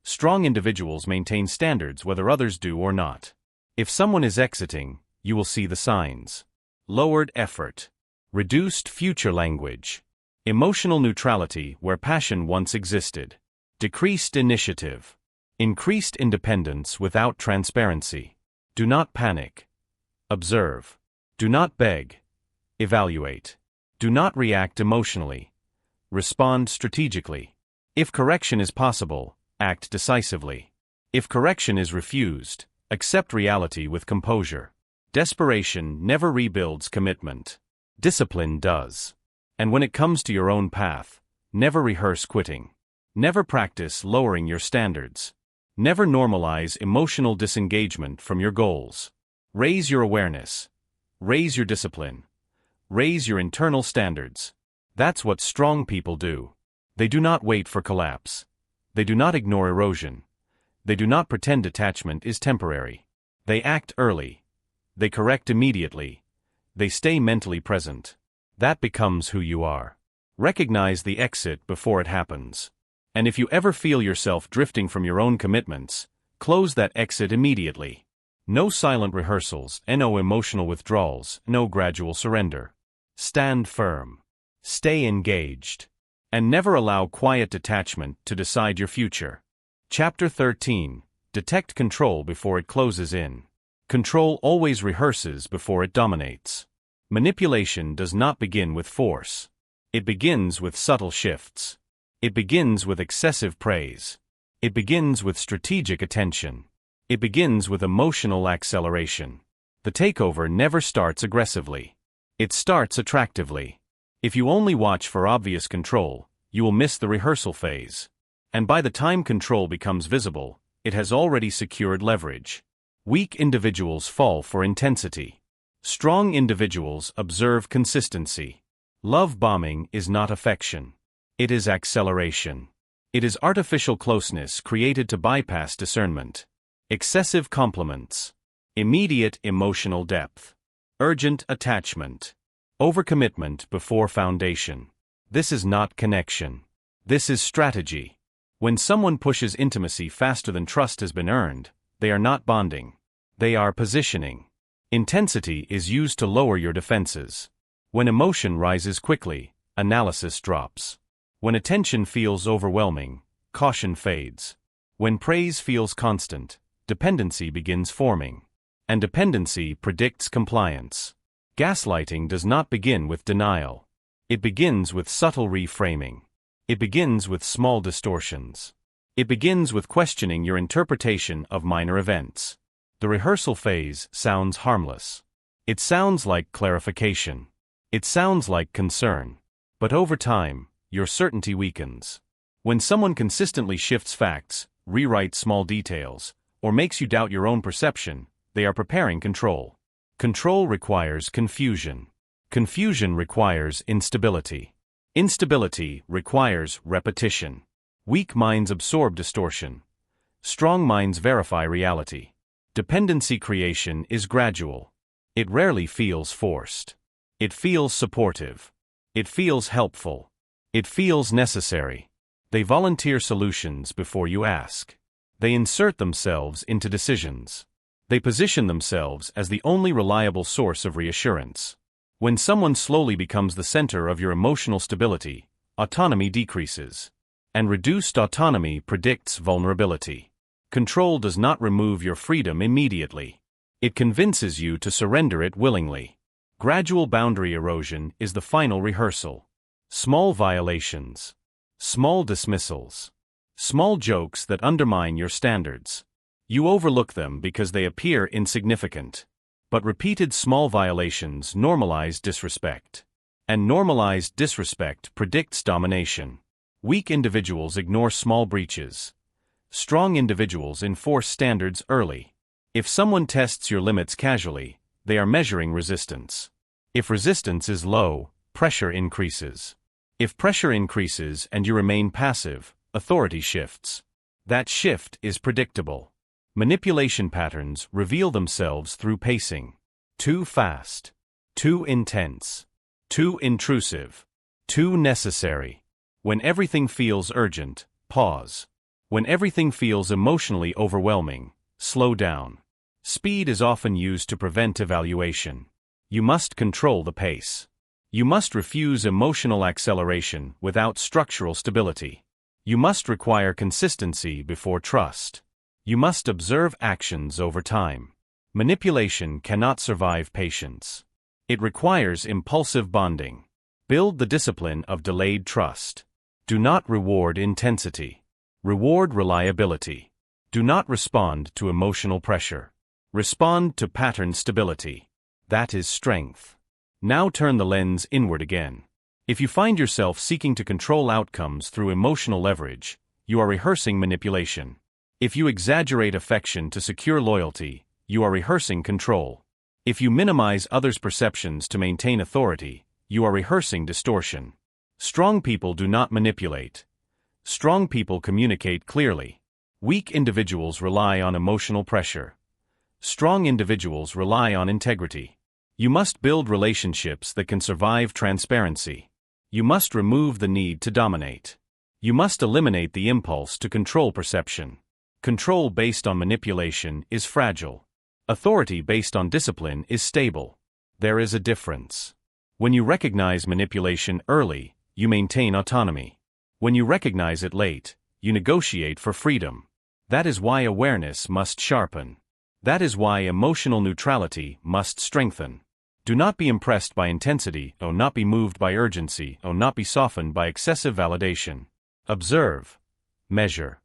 Speaker 1: Strong individuals maintain standards whether others do or not. If someone is exiting, you will see the signs. Lowered effort. Reduced future language. Emotional neutrality where passion once existed. Decreased initiative. Increased independence without transparency. Do not panic. Observe. Do not beg. Evaluate. Do not react emotionally. Respond strategically. If correction is possible, act decisively. If correction is refused, accept reality with composure. Desperation never rebuilds commitment. Discipline does. And when it comes to your own path, never rehearse quitting. Never practice lowering your standards. Never normalize emotional disengagement from your goals. Raise your awareness. Raise your discipline. Raise your internal standards. That's what strong people do. They do not wait for collapse. They do not ignore erosion. They do not pretend detachment is temporary. They act early. They correct immediately. They stay mentally present. That becomes who you are. Recognize the exit before it happens. And if you ever feel yourself drifting from your own commitments, close that exit immediately. No silent rehearsals, no emotional withdrawals, no gradual surrender. Stand firm. Stay engaged. And never allow quiet detachment to decide your future. Chapter 13. Detect control before it closes in. Control always rehearses before it dominates. Manipulation does not begin with force. It begins with subtle shifts. It begins with excessive praise. It begins with strategic attention. It begins with emotional acceleration. The takeover never starts aggressively. It starts attractively. If you only watch for obvious control, you will miss the rehearsal phase. And by the time control becomes visible, it has already secured leverage. Weak individuals fall for intensity. Strong individuals observe consistency. Love bombing is not affection. It is acceleration. It is artificial closeness created to bypass discernment. Excessive compliments. Immediate emotional depth. Urgent attachment. Overcommitment before foundation. This is not connection. This is strategy. When someone pushes intimacy faster than trust has been earned, they are not bonding. They are positioning. Intensity is used to lower your defenses. When emotion rises quickly, analysis drops. When attention feels overwhelming, caution fades. When praise feels constant, dependency begins forming. And dependency predicts compliance. Gaslighting does not begin with denial. It begins with subtle reframing. It begins with small distortions. It begins with questioning your interpretation of minor events. The rehearsal phase sounds harmless. It sounds like clarification. It sounds like concern. But over time, your certainty weakens. When someone consistently shifts facts, rewrites small details, or makes you doubt your own perception, they are preparing control. Control requires confusion. Confusion requires instability. Instability requires repetition. Weak minds absorb distortion. Strong minds verify reality. Dependency creation is gradual. It rarely feels forced. It feels supportive. It feels helpful. It feels necessary. They volunteer solutions before you ask. They insert themselves into decisions. They position themselves as the only reliable source of reassurance. When someone slowly becomes the center of your emotional stability, autonomy decreases. And reduced autonomy predicts vulnerability. Control does not remove your freedom immediately. It convinces you to surrender it willingly. Gradual boundary erosion is the final rehearsal. Small violations. Small dismissals. Small jokes that undermine your standards. You overlook them because they appear insignificant. But repeated small violations normalize disrespect. And normalized disrespect predicts domination. Weak individuals ignore small breaches. Strong individuals enforce standards early. If someone tests your limits casually, they are measuring resistance. If resistance is low, pressure increases. If pressure increases and you remain passive, authority shifts. That shift is predictable. Manipulation patterns reveal themselves through pacing. Too fast. Too intense. Too intrusive. Too necessary. When everything feels urgent, pause. When everything feels emotionally overwhelming, slow down. Speed is often used to prevent evaluation. You must control the pace. You must refuse emotional acceleration without structural stability. You must require consistency before trust. You must observe actions over time. Manipulation cannot survive patience. It requires impulsive bonding. Build the discipline of delayed trust. Do not reward intensity. Reward reliability. Do not respond to emotional pressure. Respond to pattern stability. That is strength. Now turn the lens inward again. If you find yourself seeking to control outcomes through emotional leverage, you are rehearsing manipulation. If you exaggerate affection to secure loyalty, you are rehearsing control. If you minimize others' perceptions to maintain authority, you are rehearsing distortion. Strong people do not manipulate. Strong people communicate clearly. Weak individuals rely on emotional pressure. Strong individuals rely on integrity. You must build relationships that can survive transparency. You must remove the need to dominate. You must eliminate the impulse to control perception. Control based on manipulation is fragile. Authority based on discipline is stable. There is a difference. When you recognize manipulation early, you maintain autonomy. When you recognize it late, you negotiate for freedom. That is why awareness must sharpen. That is why emotional neutrality must strengthen. Do not be impressed by intensity, not be moved by urgency, not be softened by excessive validation. Observe. Measure.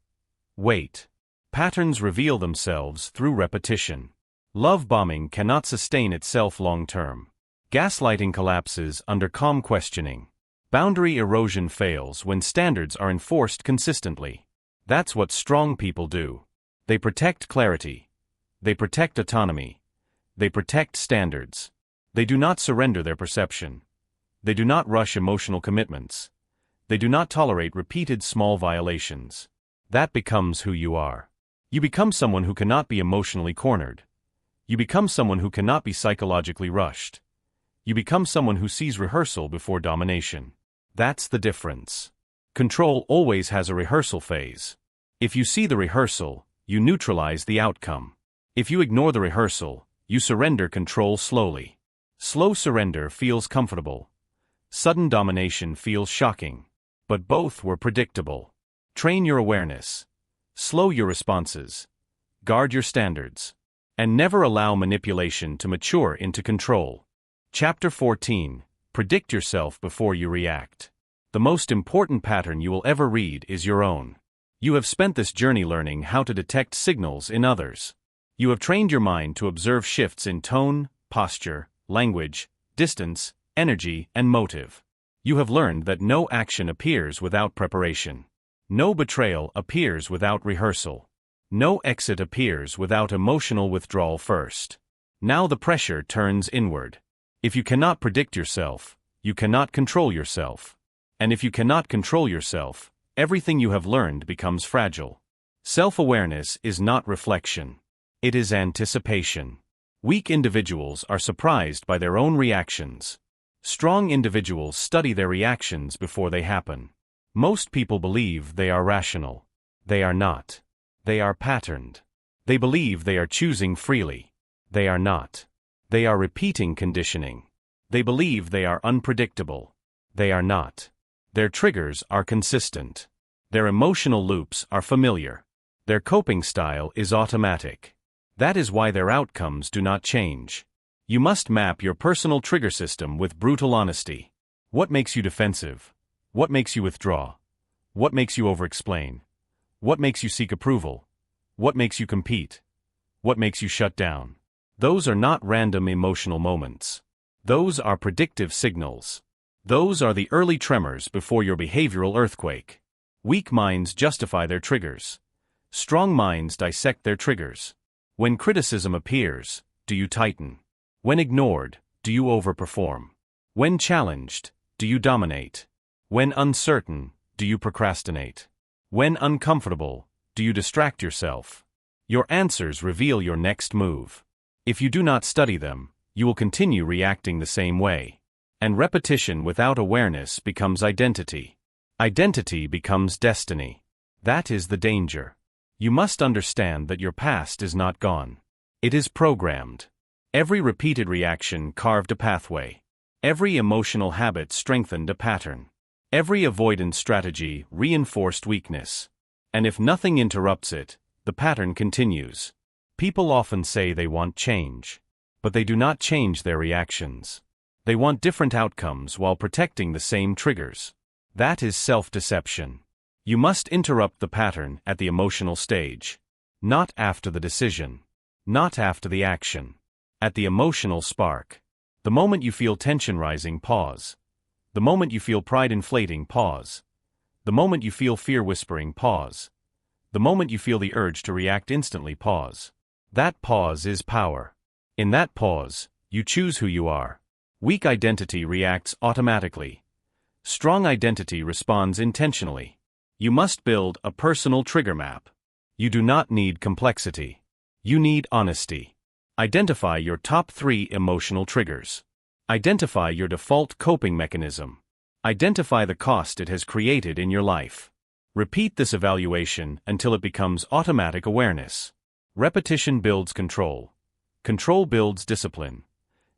Speaker 1: Wait. Patterns reveal themselves through repetition. Love bombing cannot sustain itself long-term. Gaslighting collapses under calm questioning. Boundary erosion fails when standards are enforced consistently. That's what strong people do. They protect clarity. They protect autonomy. They protect standards. They do not surrender their perception. They do not rush emotional commitments. They do not tolerate repeated small violations. That becomes who you are. You become someone who cannot be emotionally cornered. You become someone who cannot be psychologically rushed. You become someone who sees rehearsal before domination. That's the difference. Control always has a rehearsal phase. If you see the rehearsal, you neutralize the outcome. If you ignore the rehearsal, you surrender control slowly. Slow surrender feels comfortable. Sudden domination feels shocking. But both were predictable. Train your awareness. Slow your responses. Guard your standards. And never allow manipulation to mature into control. Chapter 14. Predict yourself before you react. The most important pattern you will ever read is your own. You have spent this journey learning how to detect signals in others. You have trained your mind to observe shifts in tone, posture, language, distance, energy, and motive. You have learned that no action appears without preparation. No betrayal appears without rehearsal. No exit appears without emotional withdrawal first. Now the pressure turns inward. If you cannot predict yourself, you cannot control yourself. And if you cannot control yourself, everything you have learned becomes fragile. Self-awareness is not reflection. It is anticipation. Weak individuals are surprised by their own reactions. Strong individuals study their reactions before they happen. Most people believe they are rational. They are not. They are patterned. They believe they are choosing freely. They are not. They are repeating conditioning. They believe they are unpredictable. They are not. Their triggers are consistent. Their emotional loops are familiar. Their coping style is automatic. That is why their outcomes do not change. You must map your personal trigger system with brutal honesty. What makes you defensive? What makes you withdraw? What makes you overexplain? What makes you seek approval? What makes you compete? What makes you shut down? Those are not random emotional moments. Those are predictive signals. Those are the early tremors before your behavioral earthquake. Weak minds justify their triggers. Strong minds dissect their triggers. When criticism appears, do you tighten? When ignored, do you overperform? When challenged, do you dominate? When uncertain, do you procrastinate? When uncomfortable, do you distract yourself? Your answers reveal your next move. If you do not study them, you will continue reacting the same way. And repetition without awareness becomes identity. Identity becomes destiny. That is the danger. You must understand that your past is not gone. It is programmed. Every repeated reaction carved a pathway. Every emotional habit strengthened a pattern. Every avoidance strategy reinforced weakness. And if nothing interrupts it, the pattern continues. People often say they want change. But they do not change their reactions. They want different outcomes while protecting the same triggers. That is self-deception. You must interrupt the pattern at the emotional stage. Not after the decision. Not after the action. At the emotional spark. The moment you feel tension rising, pause. The moment you feel pride inflating, pause. The moment you feel fear whispering, pause. The moment you feel the urge to react instantly, pause. That pause is power. In that pause, you choose who you are. Weak identity reacts automatically. Strong identity responds intentionally. You must build a personal trigger map. You do not need complexity. You need honesty. Identify your top 3 emotional triggers. Identify your default coping mechanism. Identify the cost it has created in your life. Repeat this evaluation until it becomes automatic awareness. Repetition builds control. Control builds discipline.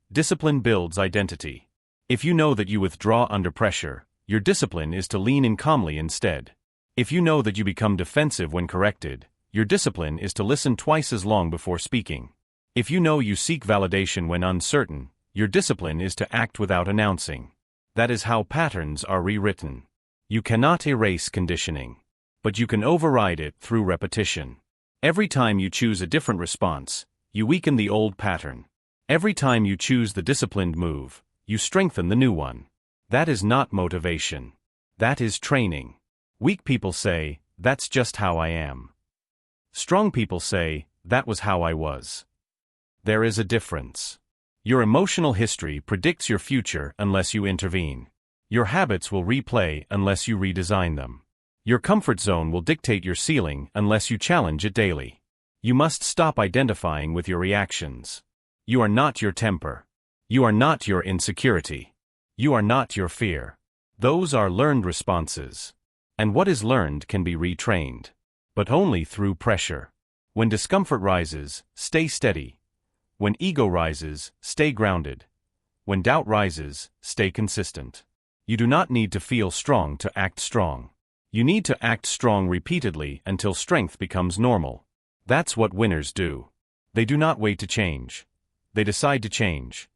Speaker 1: Discipline builds identity. If you know that you withdraw under pressure, your discipline is to lean in calmly instead. If you know that you become defensive when corrected, your discipline is to listen twice as long before speaking. If you know you seek validation when uncertain, your discipline is to act without announcing. That is how patterns are rewritten. You cannot erase conditioning, but you can override it through repetition. Every time you choose a different response, you weaken the old pattern. Every time you choose the disciplined move, you strengthen the new one. That is not motivation. That is training. Weak people say, "That's just how I am." Strong people say, "That was how I was." There is a difference. Your emotional history predicts your future unless you intervene. Your habits will replay unless you redesign them. Your comfort zone will dictate your ceiling unless you challenge it daily. You must stop identifying with your reactions. You are not your temper. You are not your insecurity. You are not your fear. Those are learned responses. And what is learned can be retrained. But only through pressure. When discomfort rises, stay steady. When ego rises, stay grounded. When doubt rises, stay consistent. You do not need to feel strong to act strong. You need to act strong repeatedly until strength becomes normal. That's what winners do. They do not wait to change. They decide to change.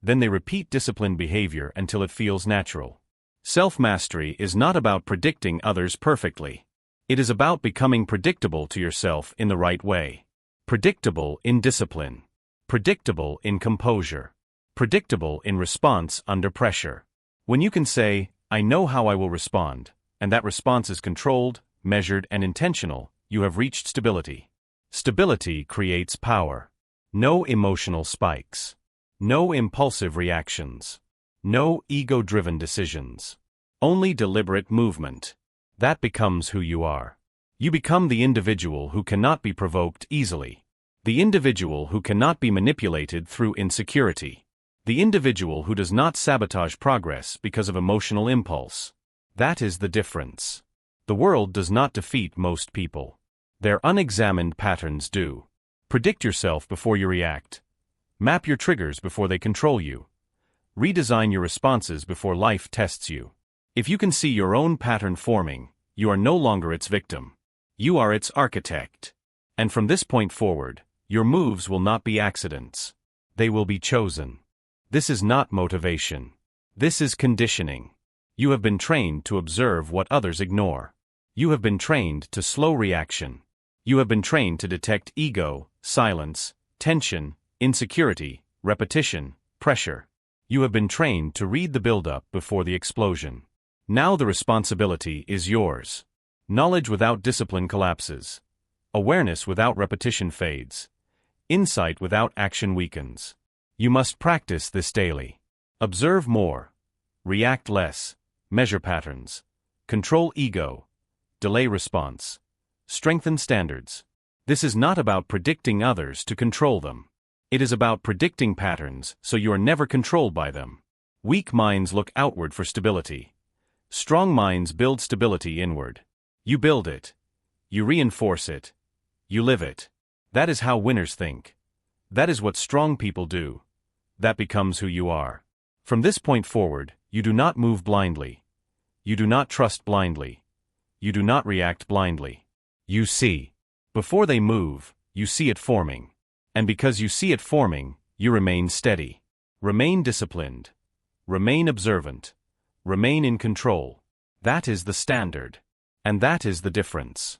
Speaker 1: Then they repeat disciplined behavior until it feels natural. Self-mastery is not about predicting others perfectly. It is about becoming predictable to yourself in the right way. Predictable in discipline. Predictable in composure. Predictable in response under pressure. When you can say, "I know how I will respond," and that response is controlled, measured, and intentional, you have reached stability. Stability creates power. No emotional spikes. No impulsive reactions. No ego-driven decisions. Only deliberate movement. That becomes who you are. You become the individual who cannot be provoked easily. The individual who cannot be manipulated through insecurity. The individual who does not sabotage progress because of emotional impulse. That is the difference. The world does not defeat most people. Their unexamined patterns do. Predict yourself before you react. Map your triggers before they control you. Redesign your responses before life tests you. If you can see your own pattern forming, you are no longer its victim. You are its architect. And from this point forward, your moves will not be accidents. They will be chosen. This is not motivation. This is conditioning. You have been trained to observe what others ignore. You have been trained to slow reaction. You have been trained to detect ego, silence, tension, insecurity, repetition, pressure. You have been trained to read the buildup before the explosion. Now the responsibility is yours. Knowledge without discipline collapses. Awareness without repetition fades. Insight without action weakens. You must practice this daily. Observe more. React less. Measure patterns. Control ego. Delay response. Strengthen standards. This is not about predicting others to control them. It is about predicting patterns so you are never controlled by them. Weak minds look outward for stability. Strong minds build stability inward. You build it. You reinforce it. You live it. That is how winners think. That is what strong people do. That becomes who you are. From this point forward, you do not move blindly. You do not trust blindly. You do not react blindly. You see. Before they move, you see it forming. And because you see it forming, you remain steady. Remain disciplined. Remain observant. Remain in control. That is the standard. And that is the difference.